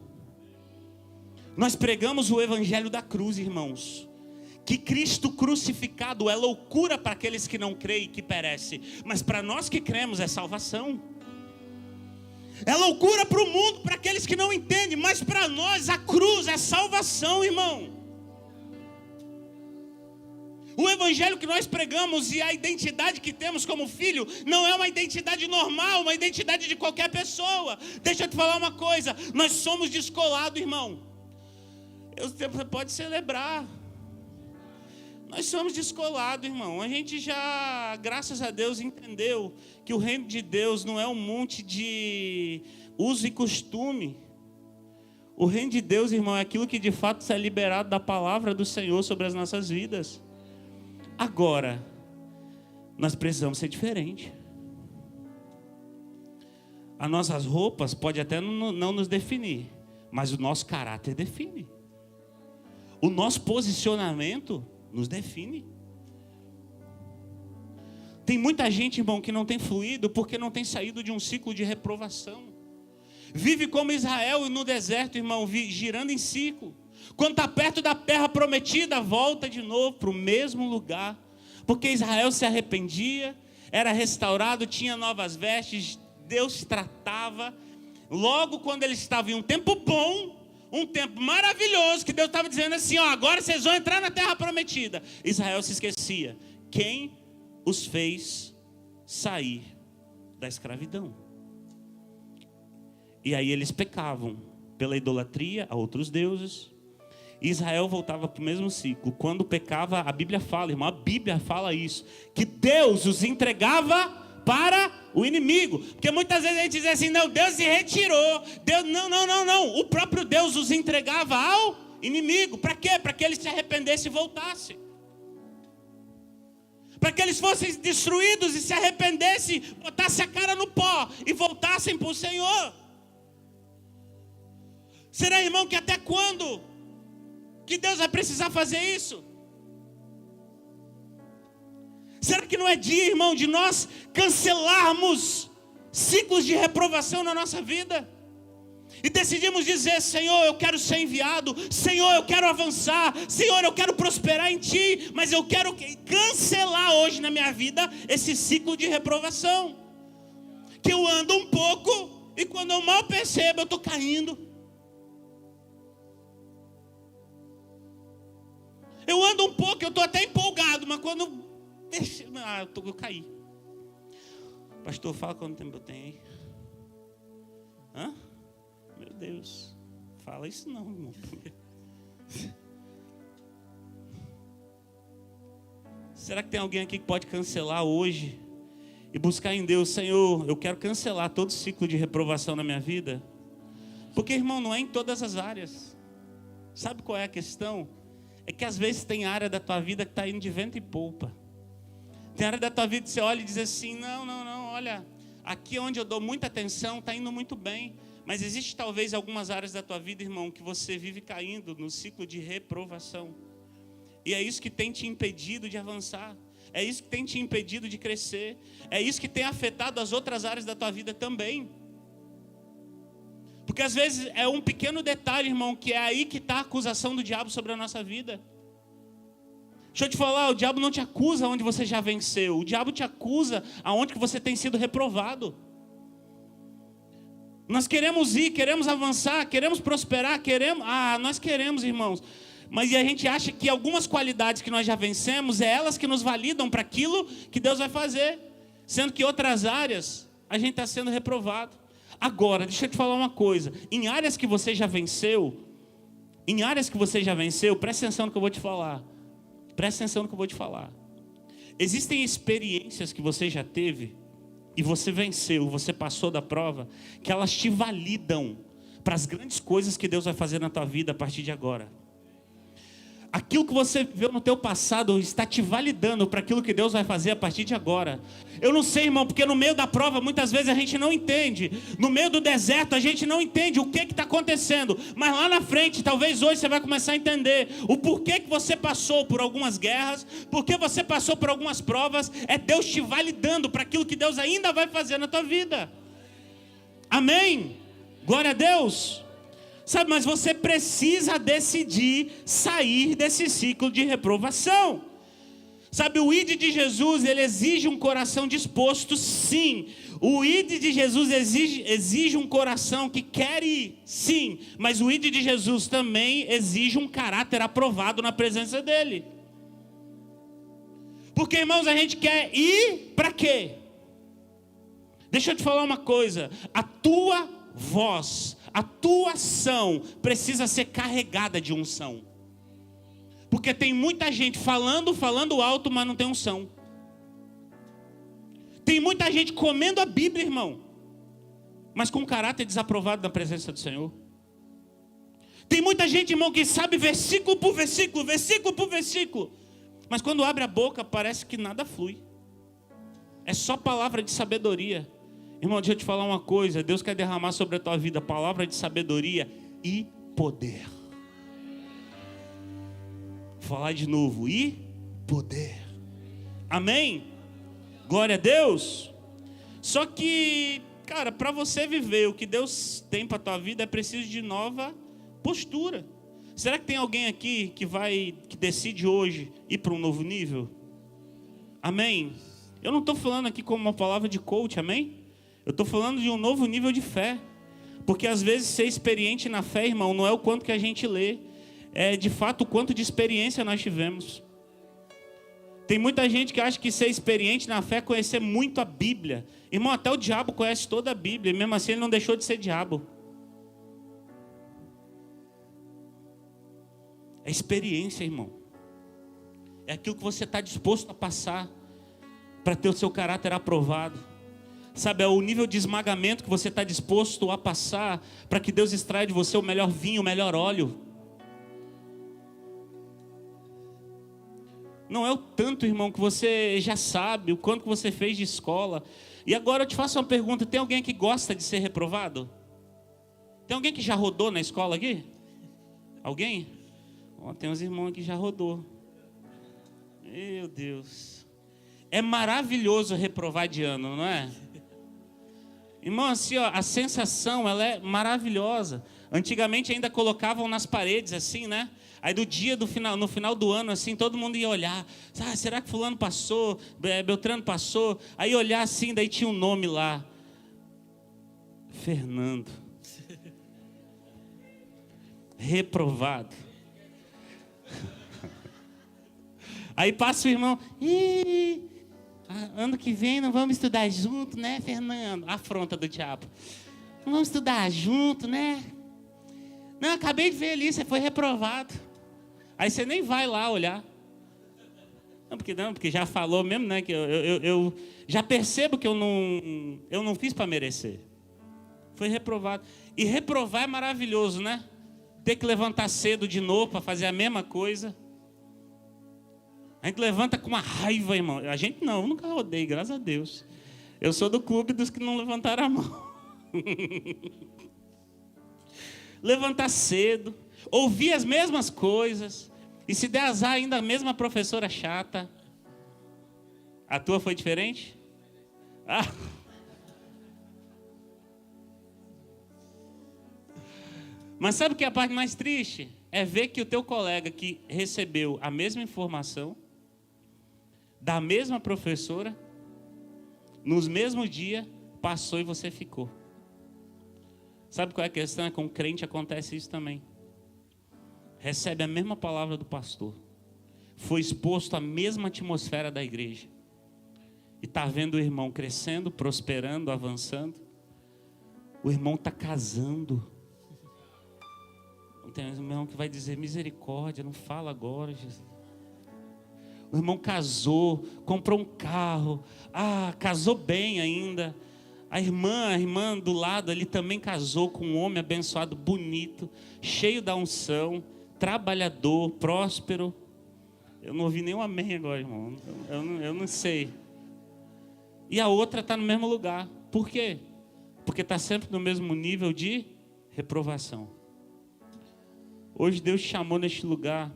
Nós pregamos o evangelho da cruz, irmãos. Que Cristo crucificado é loucura para aqueles que não creem e que perecem. Mas para nós que cremos é salvação. É loucura para o mundo, para aqueles que não entendem. Mas para nós a cruz é salvação, irmão. O evangelho que nós pregamos e a identidade que temos como filho não é uma identidade normal, uma identidade de qualquer pessoa. Deixa eu te falar uma coisa, nós somos descolados, irmão. Você pode celebrar. Nós somos descolados, irmão. A gente já, graças a Deus, entendeu que o reino de Deus não é um monte de uso e costume. O reino de Deus, irmão, é aquilo que de fato é liberado da palavra do Senhor sobre as nossas vidas. Agora, nós precisamos ser diferentes. As nossas roupas podem até não nos definir, mas o nosso caráter define. O nosso posicionamento nos define. Tem muita gente, irmão, que não tem fluído porque não tem saído de um ciclo de reprovação. Vive como Israel no deserto, irmão, girando em ciclo. Quando está perto da terra prometida, volta de novo para o mesmo lugar. Porque Israel se arrependia, era restaurado, tinha novas vestes, Deus tratava. Logo quando eles estavam em um tempo bom, um tempo maravilhoso, que Deus estava dizendo assim, ó, agora vocês vão entrar na terra prometida. Israel se esquecia. Quem os fez sair da escravidão? E aí eles pecavam pela idolatria a outros deuses. Israel voltava para o mesmo ciclo. Quando pecava, a Bíblia fala, irmão, a Bíblia fala isso, que Deus os entregava para o inimigo. Porque muitas vezes a gente diz assim, não, Deus se retirou. Deus, não. O próprio Deus os entregava ao inimigo. Para quê? Para que eles se arrependessem e voltassem. Para que eles fossem destruídos e se arrependessem, botassem a cara no pó e voltassem para o Senhor. Será, irmão, que até quando que Deus vai precisar fazer isso? Será que não é dia, irmão, de nós cancelarmos ciclos de reprovação na nossa vida? E decidimos dizer, Senhor, eu quero ser enviado, Senhor, eu quero avançar, Senhor, eu quero prosperar em Ti, mas eu quero cancelar hoje na minha vida esse ciclo de reprovação. Que eu ando um pouco e quando eu mal percebo eu estou caindo. Eu ando um pouco, eu estou até empolgado, mas quando eu caí. Pastor, fala quanto tempo eu tenho aí. Hã? Meu Deus, fala isso não, irmão. Será que tem alguém aqui que pode cancelar hoje e buscar em Deus, Senhor, eu quero cancelar todo ciclo de reprovação na minha vida? Porque, irmão, não é em todas as áreas. Sabe qual é a questão? É que às vezes tem área da tua vida que está indo de vento e polpa. Tem área da tua vida que você olha e diz assim, não, olha, aqui onde eu dou muita atenção está indo muito bem. Mas existe talvez algumas áreas da tua vida, irmão, que você vive caindo no ciclo de reprovação. E é isso que tem te impedido de avançar. É isso que tem te impedido de crescer. É isso que tem afetado as outras áreas da tua vida também. Porque às vezes é um pequeno detalhe, irmão, que é aí que está a acusação do diabo sobre a nossa vida. Deixa eu te falar, o diabo não te acusa onde você já venceu. O diabo te acusa aonde que você tem sido reprovado. Nós queremos ir, queremos avançar, queremos prosperar, nós queremos, irmãos. Mas a gente acha que algumas qualidades que nós já vencemos, é elas que nos validam para aquilo que Deus vai fazer. Sendo que outras áreas, a gente está sendo reprovado. Agora, deixa eu te falar uma coisa. Em áreas que você já venceu, presta atenção no que eu vou te falar. Presta atenção no que eu vou te falar. Existem experiências que você já teve, e você venceu, você passou da prova, que elas te validam para as grandes coisas que Deus vai fazer na tua vida a partir de agora. Aquilo que você viveu no teu passado está te validando para aquilo que Deus vai fazer a partir de agora. Eu não sei, irmão, porque no meio da prova muitas vezes a gente não entende. No meio do deserto a gente não entende o que está acontecendo. Mas lá na frente, talvez hoje você vai começar a entender o porquê que você passou por algumas guerras, porquê você passou por algumas provas. É Deus te validando para aquilo que Deus ainda vai fazer na tua vida. Amém? Glória a Deus. Sabe, mas você precisa decidir sair desse ciclo de reprovação. Sabe, o ID de Jesus, ele exige um coração disposto, sim. O ID de Jesus exige um coração que quer ir, sim. Mas o ID de Jesus também exige um caráter aprovado na presença dele. Porque, irmãos, a gente quer ir para quê? Deixa eu te falar uma coisa. A tua voz, a tua ação precisa ser carregada de unção. Porque tem muita gente falando alto, mas não tem unção. Tem muita gente comendo a Bíblia, irmão, mas com caráter desaprovado na presença do Senhor. Tem muita gente, irmão, que sabe versículo por versículo, mas quando abre a boca parece que nada flui. É só palavra de sabedoria. Irmão, deixa eu te falar uma coisa. Deus quer derramar sobre a tua vida palavra de sabedoria e poder. Vou falar de novo. E poder. Amém? Glória a Deus. Só que, cara, para você viver o que Deus tem para a tua vida, é preciso de nova postura. Será que tem alguém aqui que decide hoje ir para um novo nível? Amém? Eu não estou falando aqui como uma palavra de coach, amém? Eu estou falando de um novo nível de fé. Porque às vezes ser experiente na fé, irmão, não é o quanto que a gente lê. É de fato o quanto de experiência nós tivemos. Tem muita gente que acha que ser experiente na fé é conhecer muito a Bíblia. Irmão, até o diabo conhece toda a Bíblia. E mesmo assim ele não deixou de ser diabo. É experiência, irmão. É aquilo que você está disposto a passar para ter o seu caráter aprovado. Sabe, é o nível de esmagamento que você está disposto a passar para que Deus extraia de você o melhor vinho, o melhor óleo. Não é o tanto, irmão, que você já sabe, o quanto que você fez de escola. E agora eu te faço uma pergunta, tem alguém que gosta de ser reprovado? Tem alguém que já rodou na escola aqui? Alguém? Tem uns irmãos que já rodou. Meu Deus. É maravilhoso reprovar de ano, não é? Irmão, assim, ó, a sensação, ela é maravilhosa. Antigamente ainda colocavam nas paredes, assim, né? Aí no final do ano, assim, todo mundo ia olhar. Ah, será que fulano passou? Beltrano passou? Aí olhar assim, daí tinha um nome lá. Fernando. Reprovado. Aí passa o irmão. Ano que vem não vamos estudar junto, né, Fernando? Afronta do diabo. Não vamos estudar junto, né? Não, acabei de ver ali, você foi reprovado. Aí você nem vai lá olhar. Não, porque já falou mesmo, né? Que eu já percebo que eu não fiz para merecer. Foi reprovado. E reprovar é maravilhoso, né? Ter que levantar cedo de novo para fazer a mesma coisa. A gente levanta com uma raiva, irmão. A gente não, eu nunca rodei, graças a Deus. Eu sou do clube dos que não levantaram a mão. Levantar cedo, ouvir as mesmas coisas, e se der azar ainda a mesma professora chata. A tua foi diferente? Ah. Mas sabe o que é a parte mais triste? É ver que o teu colega que recebeu a mesma informação, da mesma professora, nos mesmos dias, passou e você ficou. Sabe qual é a questão? É que com o crente acontece isso também. Recebe a mesma palavra do pastor. Foi exposto à mesma atmosfera da igreja. E está vendo o irmão crescendo, prosperando, avançando. O irmão está casando. Tem um irmão que vai dizer, misericórdia, não fala agora, Jesus. O irmão casou, comprou um carro. Casou bem ainda. A irmã do lado ali também casou com um homem abençoado, bonito, cheio da unção, trabalhador, próspero. Eu não ouvi nenhum amém agora, irmão. Eu não sei. E a outra está no mesmo lugar. Por quê? Porque está sempre no mesmo nível de reprovação. Hoje Deus te chamou neste lugar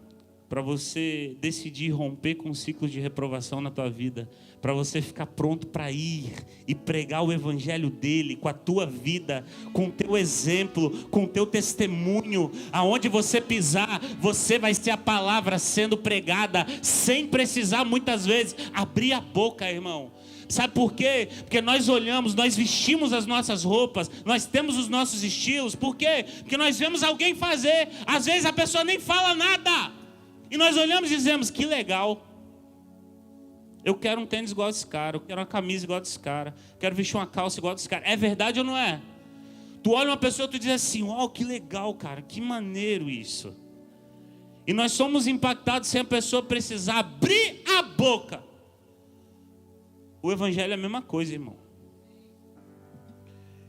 para você decidir romper com ciclos de reprovação na tua vida, para você ficar pronto para ir e pregar o evangelho dele com a tua vida, com o teu exemplo, com o teu testemunho. Aonde você pisar, você vai ser a palavra sendo pregada, sem precisar muitas vezes abrir a boca, irmão. Sabe por quê? Porque nós olhamos, nós vestimos as nossas roupas, nós temos os nossos estilos. Por quê? Porque nós vemos alguém fazer, às vezes a pessoa nem fala nada, e nós olhamos e dizemos, que legal. Eu quero um tênis igual desse cara, eu quero uma camisa igual desse cara, quero vestir uma calça igual desse cara. É verdade ou não é? Tu olha uma pessoa e tu diz assim, uau, que legal, cara, que maneiro isso. E nós somos impactados sem a pessoa precisar abrir a boca. O evangelho é a mesma coisa, irmão.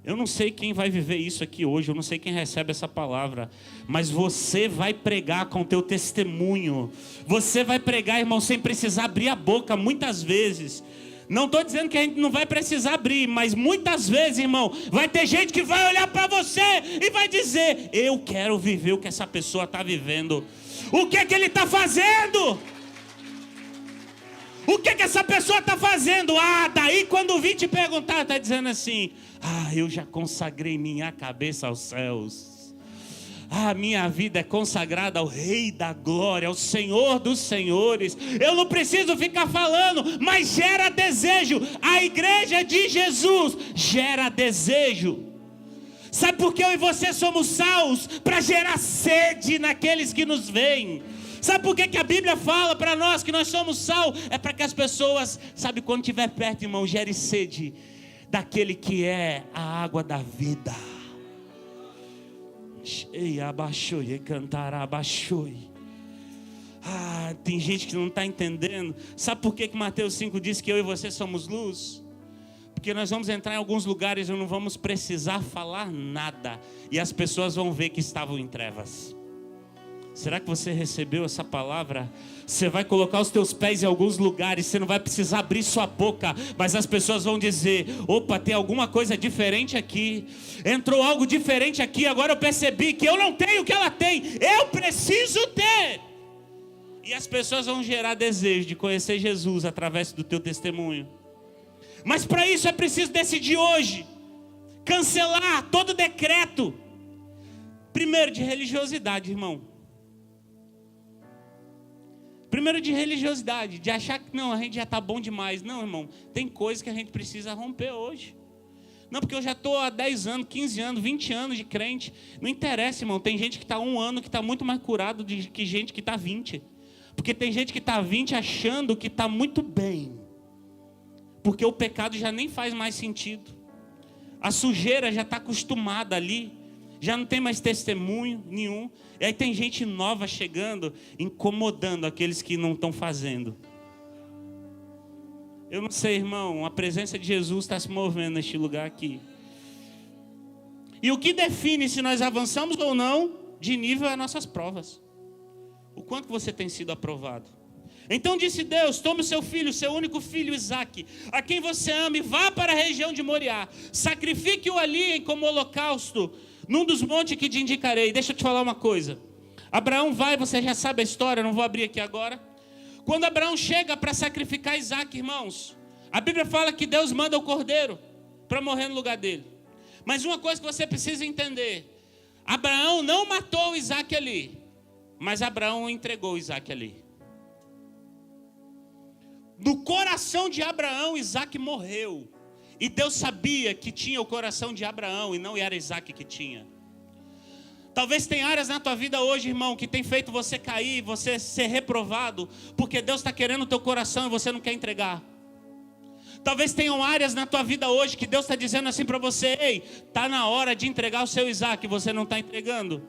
Eu não sei quem vai viver isso aqui hoje, eu não sei quem recebe essa palavra, mas você vai pregar com o teu testemunho. Você vai pregar, irmão, sem precisar abrir a boca muitas vezes. Não estou dizendo que a gente não vai precisar abrir, mas muitas vezes, irmão, vai ter gente que vai olhar para você e vai dizer, eu quero viver o que essa pessoa está vivendo. O que é que ele está fazendo? O que essa pessoa está fazendo? Daí quando vim te perguntar, está dizendo assim, eu já consagrei minha cabeça aos céus. A minha vida é consagrada ao Rei da Glória, ao Senhor dos Senhores. Eu não preciso ficar falando, mas gera desejo. A igreja de Jesus gera desejo. Sabe por que eu e você somos salvos? Para gerar sede naqueles que nos veem. Sabe por que a Bíblia fala para nós que nós somos sal? É para que as pessoas, sabe, quando estiver perto, irmão, gere sede daquele que é a água da vida. Tem gente que não está entendendo. Sabe por que Mateus 5 diz que eu e você somos luz? Porque nós vamos entrar em alguns lugares e não vamos precisar falar nada, e as pessoas vão ver que estavam em trevas. Será que você recebeu essa palavra? Você vai colocar os teus pés em alguns lugares, você não vai precisar abrir sua boca, mas as pessoas vão dizer: opa, tem alguma coisa diferente aqui, entrou algo diferente aqui, agora eu percebi que eu não tenho o que ela tem, eu preciso ter. E as pessoas vão gerar desejo de conhecer Jesus através do teu testemunho. Mas para isso é preciso decidir hoje, cancelar todo decreto, primeiro de religiosidade, irmão. Primeiro de religiosidade, de achar que não, a gente já está bom demais. Não, irmão, tem coisas que a gente precisa romper hoje. Não, porque eu já estou há 10 anos, 15 anos, 20 anos de crente. Não interessa, irmão, tem gente que está 1 ano que está muito mais curado do que gente que está 20. Porque tem gente que está 20 achando que está muito bem. Porque o pecado já nem faz mais sentido. A sujeira já está acostumada ali. Já não tem mais testemunho nenhum. E aí tem gente nova chegando, incomodando aqueles que não estão fazendo. Eu não sei, irmão, a presença de Jesus está se movendo neste lugar aqui. E o que define se nós avançamos ou não de nível é as nossas provas. O quanto você tem sido aprovado. Então disse Deus: tome o seu filho, seu único filho Isaque, a quem você ama, e vá para a região de Moriá. Sacrifique-o ali como holocausto, num dos montes que te indicarei. Deixa eu te falar uma coisa. Abraão vai, você já sabe a história, não vou abrir aqui agora. Quando Abraão chega para sacrificar Isaque, irmãos, a Bíblia fala que Deus manda o cordeiro para morrer no lugar dele. Mas uma coisa que você precisa entender: Abraão não matou Isaque ali, mas Abraão entregou Isaque ali. No coração de Abraão, Isaque morreu. E Deus sabia que tinha o coração de Abraão e não era Isaque que tinha. Talvez tenha áreas na tua vida hoje, irmão, que tem feito você cair, você ser reprovado, porque Deus está querendo o teu coração e você não quer entregar. Talvez tenham áreas na tua vida hoje que Deus está dizendo assim para você: ei, está na hora de entregar o seu Isaque, você não está entregando.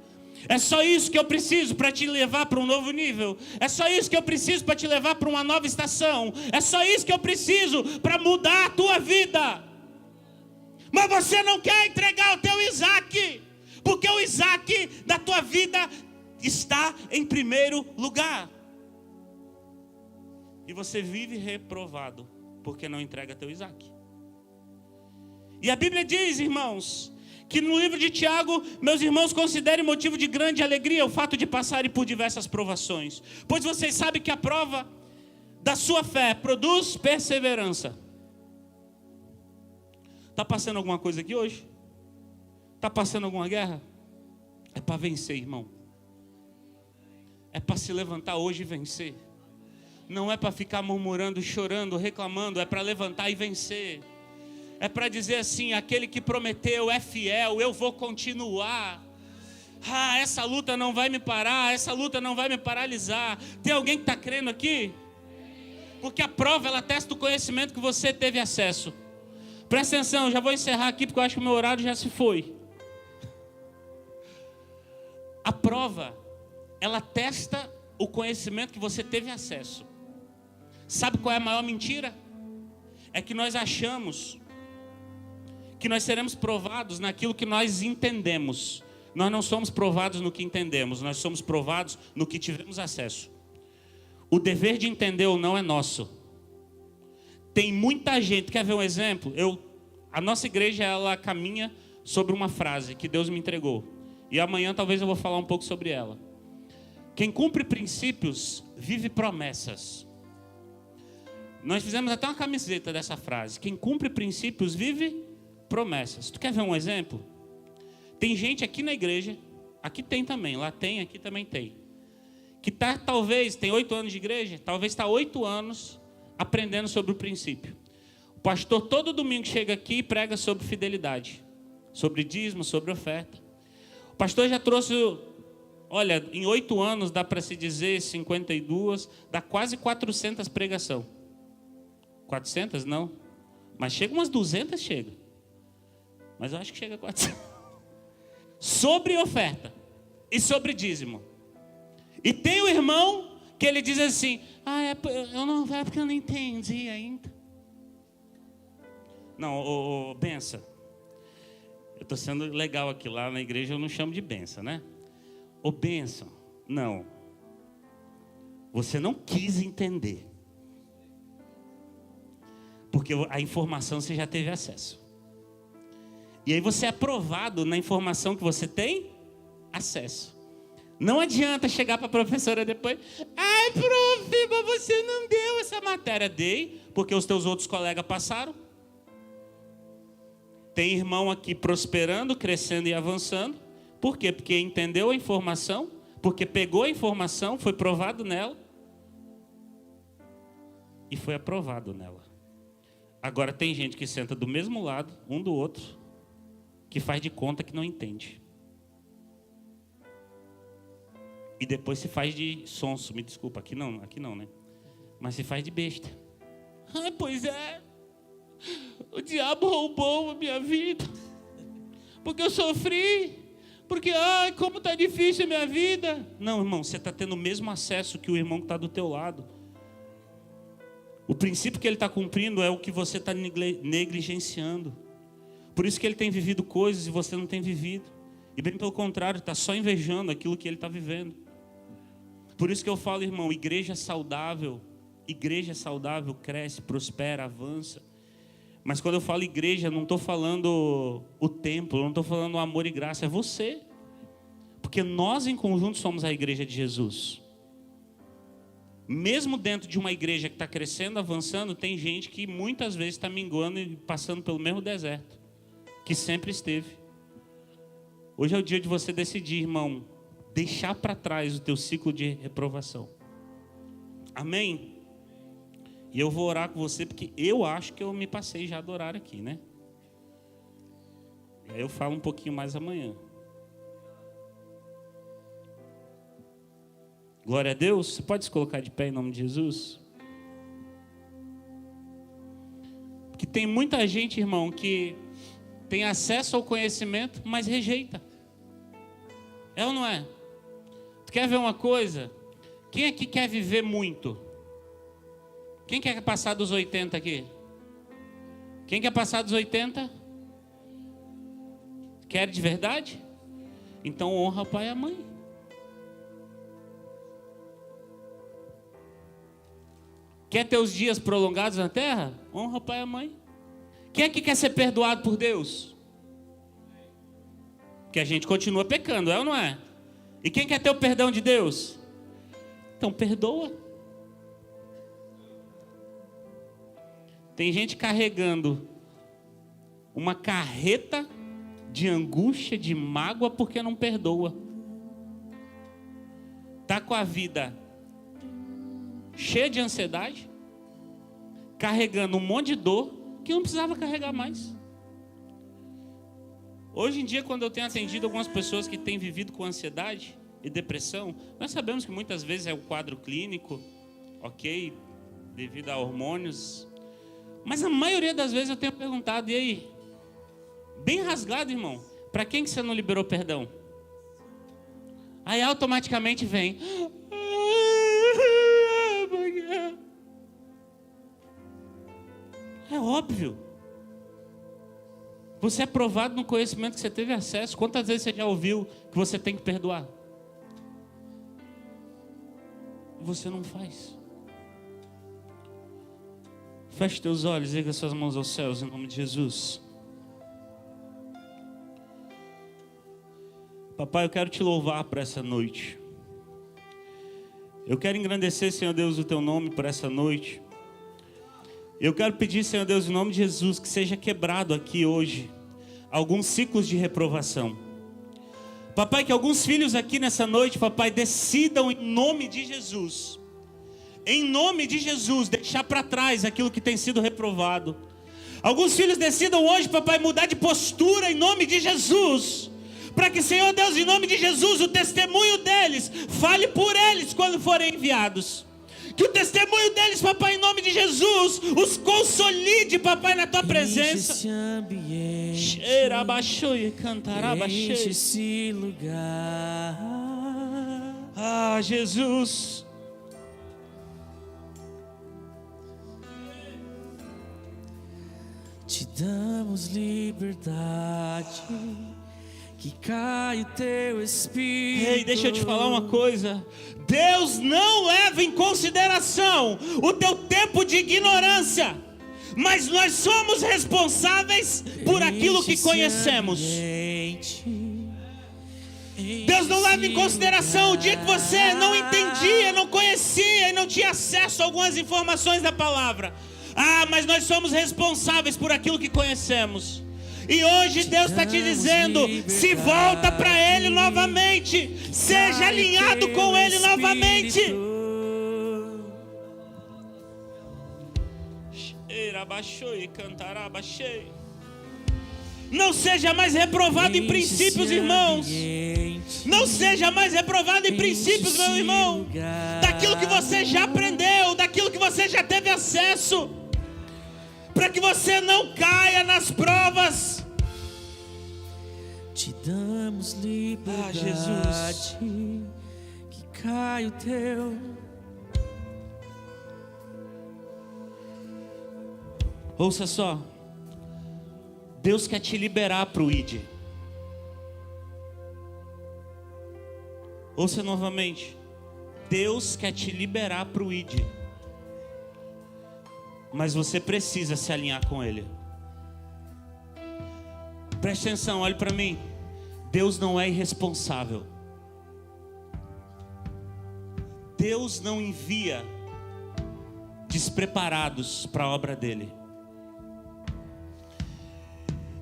É só isso que eu preciso para te levar para um novo nível. É só isso que eu preciso para te levar para uma nova estação. É só isso que eu preciso para mudar a tua vida. Mas você não quer entregar o teu Isaque, porque o Isaque da tua vida está em primeiro lugar. E você vive reprovado porque não entrega teu Isaque. E a Bíblia diz, irmãos, que no livro de Tiago: meus irmãos, considerem motivo de grande alegria o fato de passarem por diversas provações, pois vocês sabem que a prova da sua fé produz perseverança. Está passando alguma coisa aqui hoje? Está passando alguma guerra? É para vencer, irmão. É para se levantar hoje e vencer. Não é para ficar murmurando, chorando, reclamando. É para levantar e vencer. É para dizer assim: aquele que prometeu é fiel, eu vou continuar. Essa luta não vai me parar, essa luta não vai me paralisar. Tem alguém que está crendo aqui? Porque a prova, ela testa o conhecimento que você teve acesso. Presta atenção, já vou encerrar aqui porque eu acho que o meu horário já se foi. A prova, ela testa o conhecimento que você teve acesso. Sabe qual é a maior mentira? É que nós achamos que nós seremos provados naquilo que nós entendemos. Nós não somos provados no que entendemos, nós somos provados no que tivemos acesso. O dever de entender ou não é nosso. Tem muita gente, quer ver um exemplo? A nossa igreja, ela caminha sobre uma frase que Deus me entregou. E amanhã talvez eu vou falar um pouco sobre ela. Quem cumpre princípios, vive promessas. Nós fizemos até uma camiseta dessa frase. Quem cumpre princípios, vive promessas. Tu quer ver um exemplo? Tem gente aqui na igreja, aqui tem também, lá tem, aqui também tem. Que tá, talvez, tem 8 anos de igreja, talvez está 8 anos aprendendo sobre o princípio. O pastor todo domingo chega aqui e prega sobre fidelidade, sobre dízimo, sobre oferta. O pastor já trouxe, olha, em 8 anos dá para se dizer 52, dá quase 400 pregação. 400 não, mas chega umas 200, chega. Mas eu acho que chega a 400. Sobre oferta e sobre dízimo. E tem o irmão que ele diz assim: é porque eu não entendi ainda. Não, benção. Eu estou sendo legal aqui, lá na igreja eu não chamo de benção, né? Benção, não. Você não quis entender. Porque a informação você já teve acesso. E aí você é aprovado na informação que você tem acesso. Não adianta chegar para a professora depois: ai, prof, mas você não deu essa matéria. Dei, porque os teus outros colegas passaram. Tem irmão aqui prosperando, crescendo e avançando. Por quê? Porque entendeu a informação, porque pegou a informação, foi provado nela e foi aprovado nela. Agora tem gente que senta do mesmo lado, um do outro, que faz de conta que não entende. E depois se faz de sonso, me desculpa, aqui não, né? Mas se faz de besta. Pois é, o diabo roubou a minha vida, porque eu sofri, porque, como está difícil a minha vida. Não, irmão, você está tendo o mesmo acesso que o irmão que está do teu lado. O princípio que ele está cumprindo é o que você está negligenciando. Por isso que ele tem vivido coisas e você não tem vivido. E bem pelo contrário, está só invejando aquilo que ele está vivendo. Por isso que eu falo, irmão, igreja saudável cresce, prospera, avança. Mas quando eu falo igreja, não estou falando o templo, não estou falando o amor e graça, é você. Porque nós em conjunto somos a igreja de Jesus. Mesmo dentro de uma igreja que está crescendo, avançando, tem gente que muitas vezes está minguando e passando pelo mesmo deserto, que sempre esteve. Hoje é o dia de você decidir, irmão, deixar para trás o teu ciclo de reprovação. Amém? E eu vou orar com você, porque eu acho que eu me passei já do horário aqui, né? E aí eu falo um pouquinho mais amanhã. Glória a Deus. Você pode se colocar de pé em nome de Jesus? Porque tem muita gente, irmão, que tem acesso ao conhecimento, mas rejeita. É ou não é? Tu quer ver uma coisa? Quem aqui quer viver muito? Quem quer passar dos 80 aqui? Quem quer passar dos 80? Quer de verdade? Então honra o pai e a mãe. Quer ter os dias prolongados na terra? Honra o pai e a mãe. Quem é que quer ser perdoado por Deus? Porque a gente continua pecando, é ou não é? E quem quer ter o perdão de Deus? Então perdoa. Tem gente carregando uma carreta de angústia, de mágoa, porque não perdoa. Está com a vida cheia de ansiedade, carregando um monte de dor que não precisava carregar mais. Hoje em dia, quando eu tenho atendido algumas pessoas que têm vivido com ansiedade e depressão, nós sabemos que muitas vezes é um quadro clínico, ok, devido a hormônios, mas a maioria das vezes eu tenho perguntado: e aí? Bem rasgado, irmão, para quem que você não liberou perdão? Aí automaticamente vem: é óbvio. Você é provado no conhecimento que você teve acesso. Quantas vezes você já ouviu que você tem que perdoar? Você não faz. Feche teus olhos, erga suas mãos aos céus em nome de Jesus. Papai, eu quero te louvar por essa noite. Eu quero engrandecer, Senhor Deus, o teu nome por essa noite. Eu quero pedir, Senhor Deus, em nome de Jesus, que seja quebrado aqui hoje alguns ciclos de reprovação. Papai, que alguns filhos aqui nessa noite, papai, decidam em nome de Jesus. Em nome de Jesus, deixar para trás aquilo que tem sido reprovado. Alguns filhos decidam hoje, papai, mudar de postura em nome de Jesus. Para que, Senhor Deus, em nome de Jesus, o testemunho deles fale por eles quando forem enviados. Que o testemunho deles, papai, em nome de Jesus, os consolide, papai, na tua presença. Enche esse ambiente, Cheira, abaixou e cantará, enche abaixei. esse lugar. Ah, Jesus. Te damos liberdade, que cai o teu espírito. Ei, deixa eu te falar uma coisa. Deus não leva em consideração o teu tempo de ignorância, mas nós somos responsáveis por aquilo que conhecemos. Deus não leva em consideração o dia que você não entendia, não conhecia e não tinha acesso a algumas informações da palavra. Ah, mas nós somos responsáveis por aquilo que conhecemos. E hoje Deus está te dizendo, se volta para Ele novamente, seja alinhado com Ele novamente. Não seja mais reprovado em princípios, irmãos. Não seja mais reprovado em princípios, meu irmão. Daquilo que você já aprendeu, daquilo que você já teve acesso, para que você não caia nas provas. Te damos liberdade, Jesus, que cai o teu. Ouça só, Deus quer te liberar para o ID. Ouça novamente, Deus quer te liberar para o ID. Mas você precisa se alinhar com Ele. Preste atenção, olhe para mim. Deus não é irresponsável. Deus não envia despreparados para a obra dele.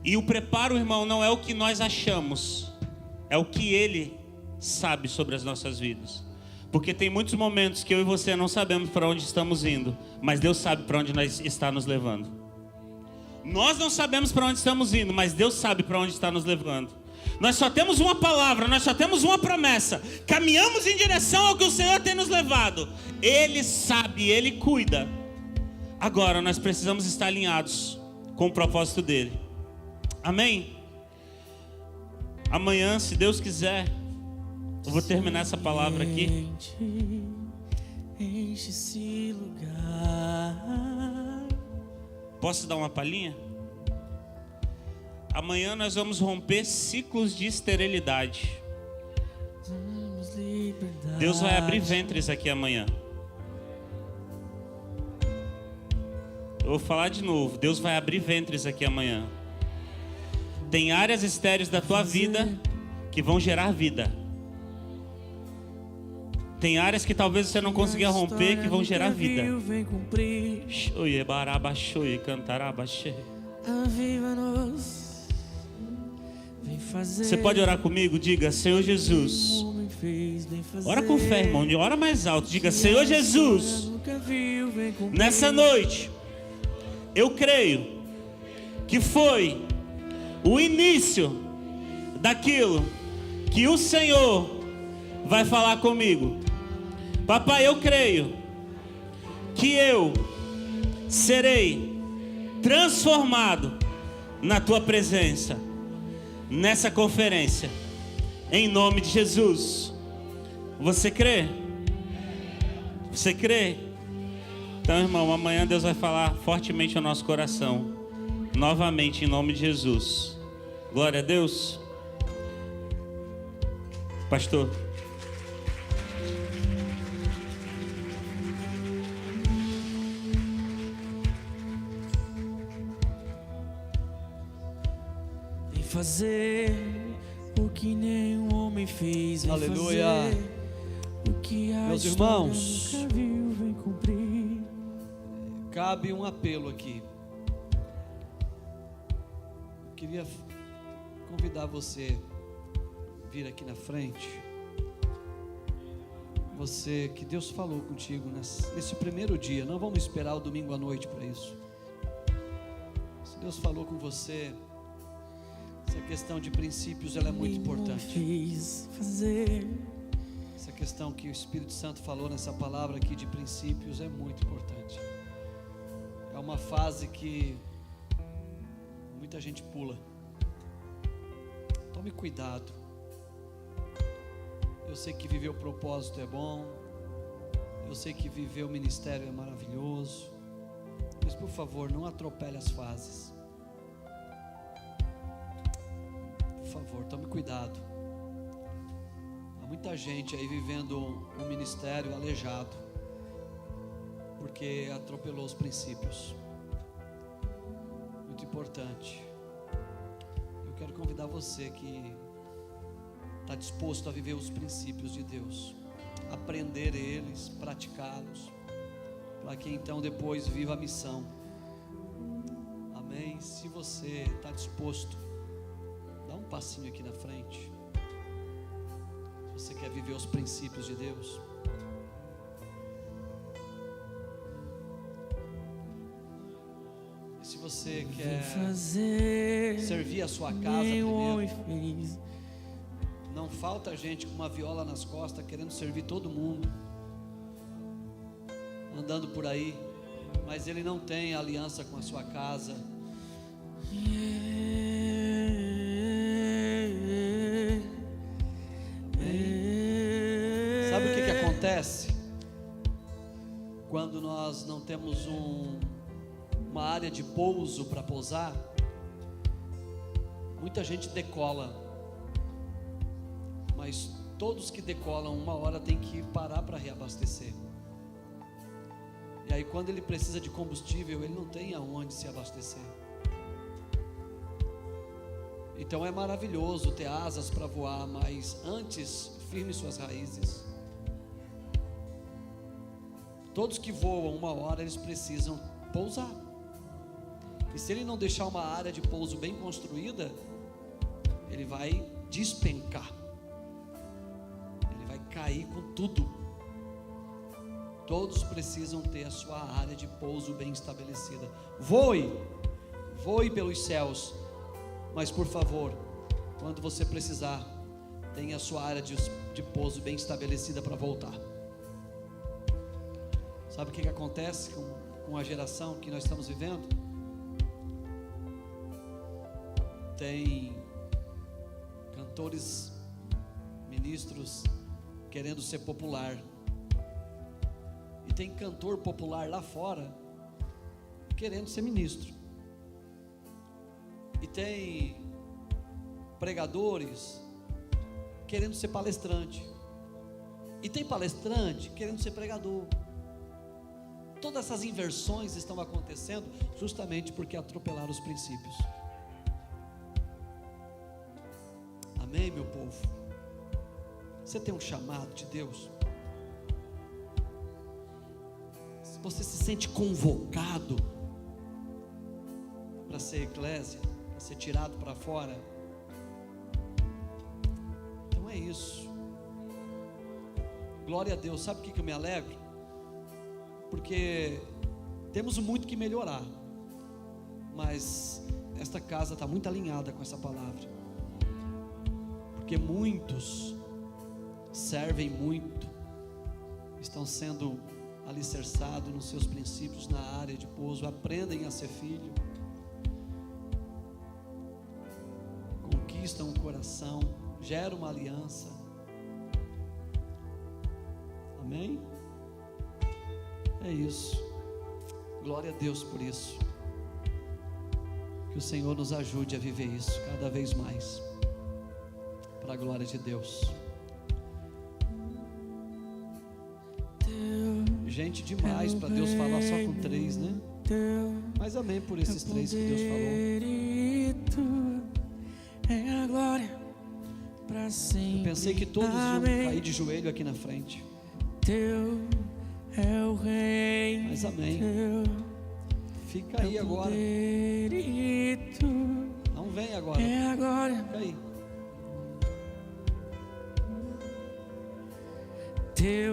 E o preparo, irmão, não é o que nós achamos, é o que Ele sabe sobre as nossas vidas. Porque tem muitos momentos que eu e você não sabemos para onde estamos indo, mas Deus sabe para onde nós está nos levando. Nós não sabemos para onde estamos indo, mas Deus sabe para onde está nos levando. Nós só temos uma palavra, nós só temos uma promessa. Caminhamos em direção ao que o Senhor tem nos levado. Ele sabe, Ele cuida. Agora nós precisamos estar alinhados com o propósito dEle. Amém? Amanhã, se Deus quiser, eu vou terminar essa palavra aqui. Enche esse lugar. Posso dar uma palhinha? Amanhã nós vamos romper ciclos de esterilidade. Deus vai abrir ventres aqui amanhã. Eu vou falar de novo. Deus vai abrir ventres aqui amanhã. Tem áreas estéreis da tua vida que vão gerar vida. Tem áreas que talvez você não consiga romper, que vão gerar vida. Você pode orar comigo? Diga, Senhor Jesus. Ora com fé, irmão. Ora mais alto. Diga, Senhor Jesus, nessa noite, eu creio que foi o início daquilo que o Senhor vai falar comigo. Papai, eu creio que eu serei transformado na tua presença, nessa conferência, em nome de Jesus. Você crê? Você crê? Então, irmão, amanhã Deus vai falar fortemente ao nosso coração, novamente, em nome de Jesus. Glória a Deus. Pastor. Vem fazer o que nenhum homem fez. Vem Aleluia. fazer o que a Meus história irmãos, nunca viu. Vem cumprir. cabe um apelo aqui. Eu queria convidar você, vir aqui na frente. Você, que Deus falou contigo nesse primeiro dia, não vamos esperar o domingo à noite para isso. Se Deus falou com você, essa questão de princípios, ela é muito importante. Essa questão que o Espírito Santo falou nessa palavra aqui de princípios é muito importante. É uma fase que muita gente pula. Tome cuidado. Eu sei que viver o propósito é bom, eu sei que viver o ministério é maravilhoso, mas por favor, não atropele as fases. Por favor, tome cuidado. Há muita gente aí vivendo um ministério aleijado, porque atropelou os princípios. Muito importante. Eu quero convidar você que está disposto a viver os princípios de Deus, aprender eles, praticá-los, para que então depois viva a missão. Amém? Se você está disposto, dá um passinho aqui na frente. Se você quer viver os princípios de Deus. E se você quer servir a sua casa primeiro, não falta gente com uma viola nas costas querendo servir todo mundo, andando por aí, mas ele não tem aliança com a sua casa. Sabe o que acontece quando nós não temos uma área de pouso para pousar? Muita gente decola, mas todos que decolam uma hora tem que parar para reabastecer. E aí quando ele precisa de combustível, ele não tem aonde se abastecer. Então é maravilhoso ter asas para voar, mas antes firme suas raízes. Todos que voam uma hora, eles precisam pousar. E se ele não deixar uma área de pouso bem construída, ele vai despencar. Cair com tudo. Todos precisam ter a sua área de pouso bem estabelecida. Voe pelos céus, mas por favor, quando você precisar, tenha a sua área de pouso bem estabelecida para voltar. Sabe o que acontece com a geração que nós estamos vivendo? Tem cantores, ministros querendo ser popular, e tem cantor popular lá fora querendo ser ministro, e tem pregadores querendo ser palestrante, e tem palestrante querendo ser pregador. Todas essas inversões estão acontecendo justamente porque atropelaram os princípios. Amém, meu povo? Você tem um chamado de Deus? Se você se sente convocado para ser eclésia, para ser tirado para fora, então é isso. Glória a Deus. Sabe o que eu me alegro? Porque temos muito que melhorar, mas esta casa está muito alinhada com essa palavra, porque muitos servem muito, estão sendo alicerçados nos seus princípios na área de pouso, aprendem a ser filho, conquistam o coração, geram uma aliança. Amém? É isso. Glória a Deus por isso. Que o Senhor nos ajude a viver isso cada vez mais, para a glória de Deus. Gente demais para Deus falar só com 3, né? Mas amém por esses 3 que Deus falou. É a glória para sempre. Eu pensei que todos iam cair de joelho aqui na frente. Teu é o reino. Mas amém. Fica aí agora. Não vem agora. É agora. Fica aí.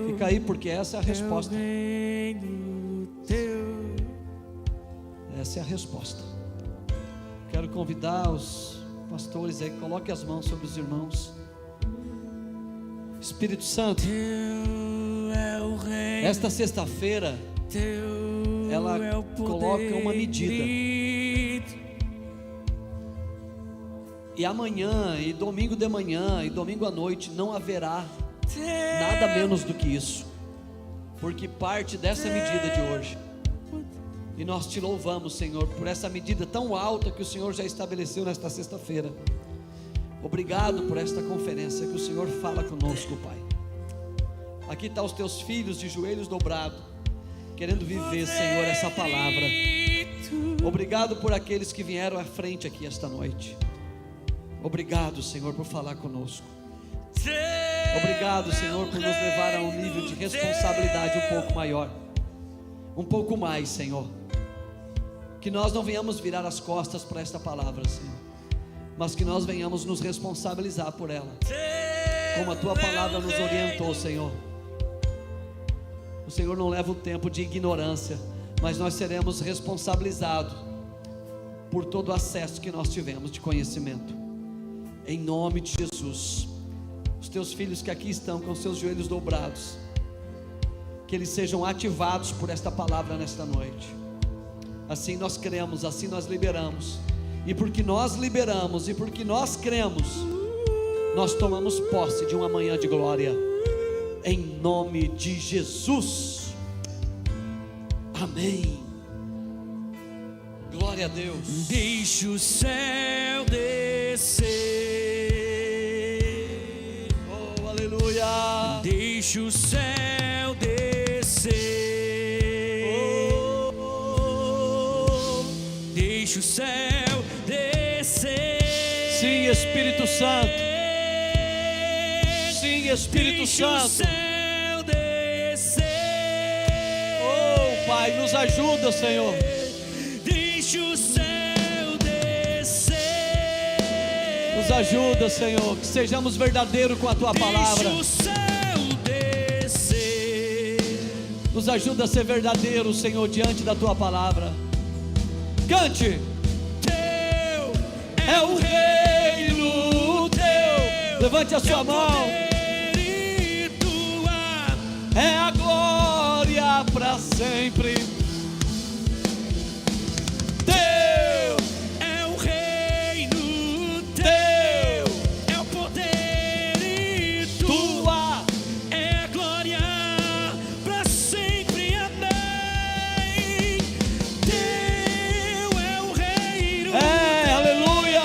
Fica aí, porque essa é a resposta. Essa é a resposta. Quero convidar os pastores aí, coloque as mãos sobre os irmãos. Espírito Santo, esta sexta-feira ela coloca uma medida. E amanhã, e domingo de manhã, e domingo à noite não haverá nada menos do que isso, porque parte dessa medida de hoje. E nós te louvamos, Senhor, por essa medida tão alta que o Senhor já estabeleceu nesta sexta-feira. Obrigado por esta conferência que o Senhor fala conosco, Pai. Aqui estão os teus filhos de joelhos dobrados, querendo viver, Senhor, essa palavra. Obrigado por aqueles que vieram à frente aqui esta noite. Obrigado, Senhor, por falar conosco. Obrigado, Senhor, por nos levar a um nível de responsabilidade um pouco maior, um pouco mais, Senhor. Que nós não venhamos virar as costas para esta palavra, Senhor, mas que nós venhamos nos responsabilizar por ela, como a tua palavra nos orientou, Senhor. O Senhor não leva o tempo de ignorância, mas nós seremos responsabilizados por todo o acesso que nós tivemos de conhecimento. Em nome de Jesus, os teus filhos que aqui estão com seus joelhos dobrados, que eles sejam ativados por esta palavra nesta noite. Assim nós cremos, assim nós liberamos. E porque nós liberamos e porque nós cremos, nós tomamos posse de uma manhã de glória, em nome de Jesus. Amém. Glória a Deus. Deixa o céu descer. Oh, aleluia. Deixa o céu descer. Oh, deixa o céu descer. sim, Espírito Santo. Sim, Espírito deixa Santo. O céu descer. Oh, Pai, nos ajuda, Senhor. Deixa o céu descer. Nos ajuda, Senhor, que sejamos verdadeiros com a tua palavra. Deixa o céu descer. Nos ajuda a ser verdadeiro, Senhor, diante da tua palavra. Cante. Teu É o reino teu. Levante a sua mão. e tua. É a glória para sempre. Teu É o reino teu. teu É o poder e tua. é a glória para sempre. Amém. Teu é o reino. Aleluia.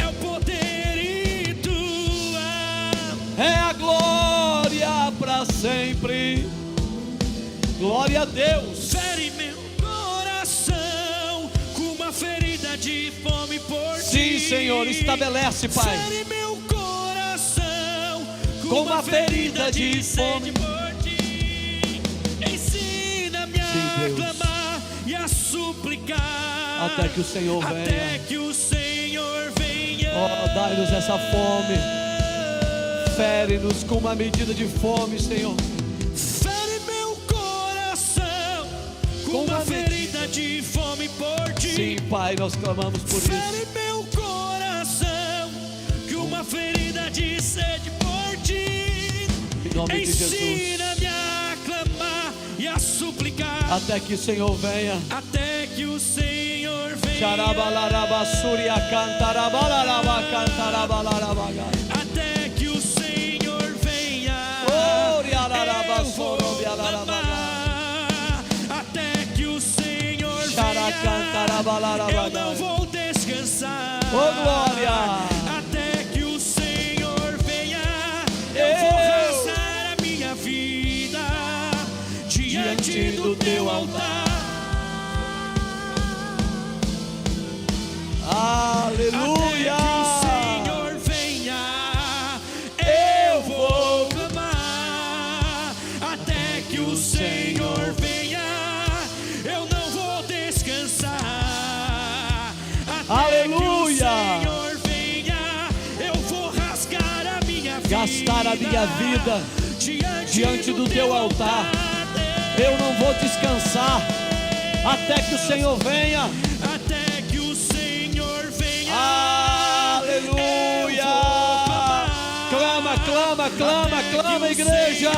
É o poder e tua. É a glória para sempre. Glória a Deus. Fere meu coração com uma ferida de fome por ti. Sim, Senhor, estabelece, Pai. Fere meu coração Com uma ferida de sede fome. por ti. Ensina-me Sim, a Deus. clamar e a suplicar Até que o Senhor até venha. que o Senhor venha. Oh, dai-nos essa fome. Fere-nos com uma medida de fome, Senhor. Fere meu coração com uma ferida de fome por ti. Sim, Pai, nós clamamos por isso. Fere meu coração com uma ferida de sede por ti. Em nome de Jesus. Ensina-me a clamar e a suplicar Até que o Senhor venha. até que o Senhor venha. Xarabalarabassuria cantarabalaraba cantarabalabaga. Até que o Senhor venha. Orialaraba sorobialarabaga. Até que o Senhor venha. Xaracantarabalabaga. Eu não vou descansar. Oh, glória. Até que o Senhor venha. Eu vou rasgar a minha vida diante do teu altar. Aleluia. Até que o Senhor venha, eu vou clamar. Até que o Senhor venha, eu não vou descansar. Até Aleluia. que o Senhor venha, eu vou rasgar a minha vida. Gastar a minha vida diante do teu altar. Eu não vou descansar até que o Senhor venha. Até que o Senhor venha. Aleluia! Clama, clama, clama, clama, igreja!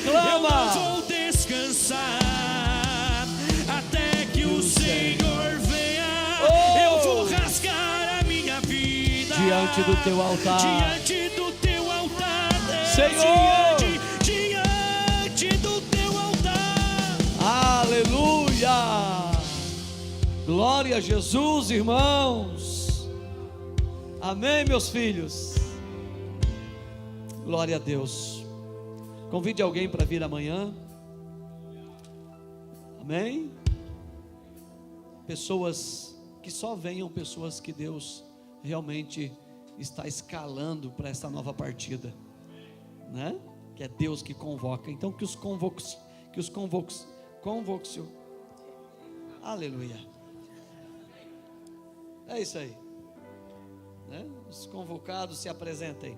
Clama! Eu não vou descansar até que o Senhor venha. Eu vou rasgar a minha vida diante do teu altar. Diante do teu altar, Deus. Senhor! Diante do teu altar. Aleluia! Glória a Jesus, irmãos. Amém, meus filhos. Glória a Deus. Convide alguém para vir amanhã. Amém? Pessoas que só venham, pessoas que Deus realmente está escalando para essa nova partida, né? Que é Deus que convoca. Então que os convoque. Aleluia. É isso aí, né? Os convocados se apresentem.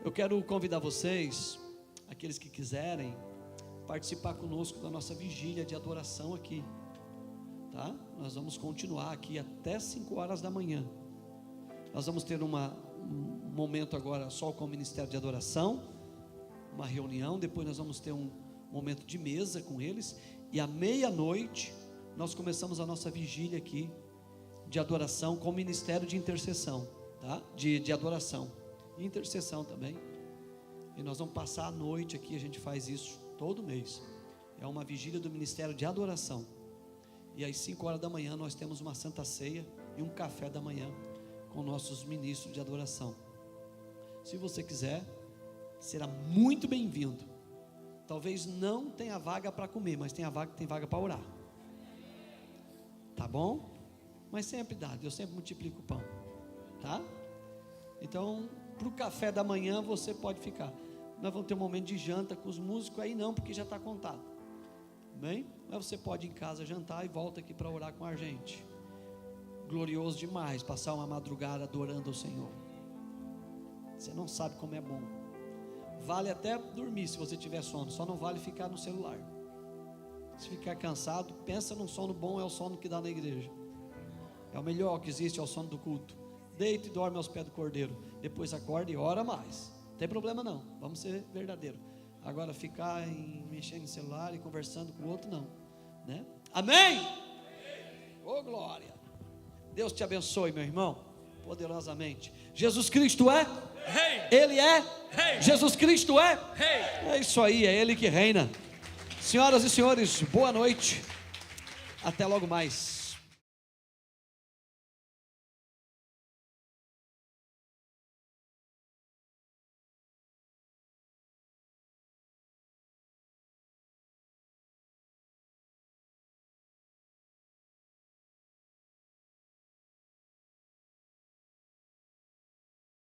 Eu quero convidar vocês, aqueles que quiserem, participar conosco da nossa vigília de adoração aqui, tá? Nós vamos continuar aqui até 5 horas da manhã. Nós vamos ter um momento agora só com o Ministério de Adoração, uma reunião, depois nós vamos ter um momento de mesa com eles, e à meia-noite nós começamos a nossa vigília aqui de adoração com o Ministério de Intercessão, tá? De adoração e intercessão também. E nós vamos passar a noite aqui, a gente faz isso todo mês. É uma vigília do Ministério de Adoração. E às 5 horas da manhã nós temos uma Santa Ceia e um café da manhã com nossos ministros de adoração. Se você quiser, será muito bem-vindo. Talvez não tenha vaga para comer, mas tem vaga para orar. Tá bom? Mas sempre dá, Deus sempre multiplica o pão, tá? Então, para o café da manhã você pode ficar. Nós vamos ter um momento de janta com os músicos aí não, porque já está contado. Bem? Mas você pode ir em casa jantar e volta aqui para orar com a gente. Glorioso demais, passar uma madrugada adorando o Senhor. Você não sabe como é bom. Vale até dormir se você tiver sono, só não vale ficar no celular. Se ficar cansado, pensa num sono bom, é o sono que dá na igreja. É o melhor que existe, é o sono do culto. Deita e dorme aos pés do Cordeiro. Depois acorda e ora mais. Não tem problema não, vamos ser verdadeiros. Agora ficar mexendo no celular e conversando com o outro, não, né? Amém? Oh glória. Deus te abençoe, meu irmão, poderosamente. Jesus Cristo é Rei. Ele é Rei. Jesus Cristo é Rei. É isso aí, é Ele que reina. Senhoras e senhores, boa noite. Até logo mais.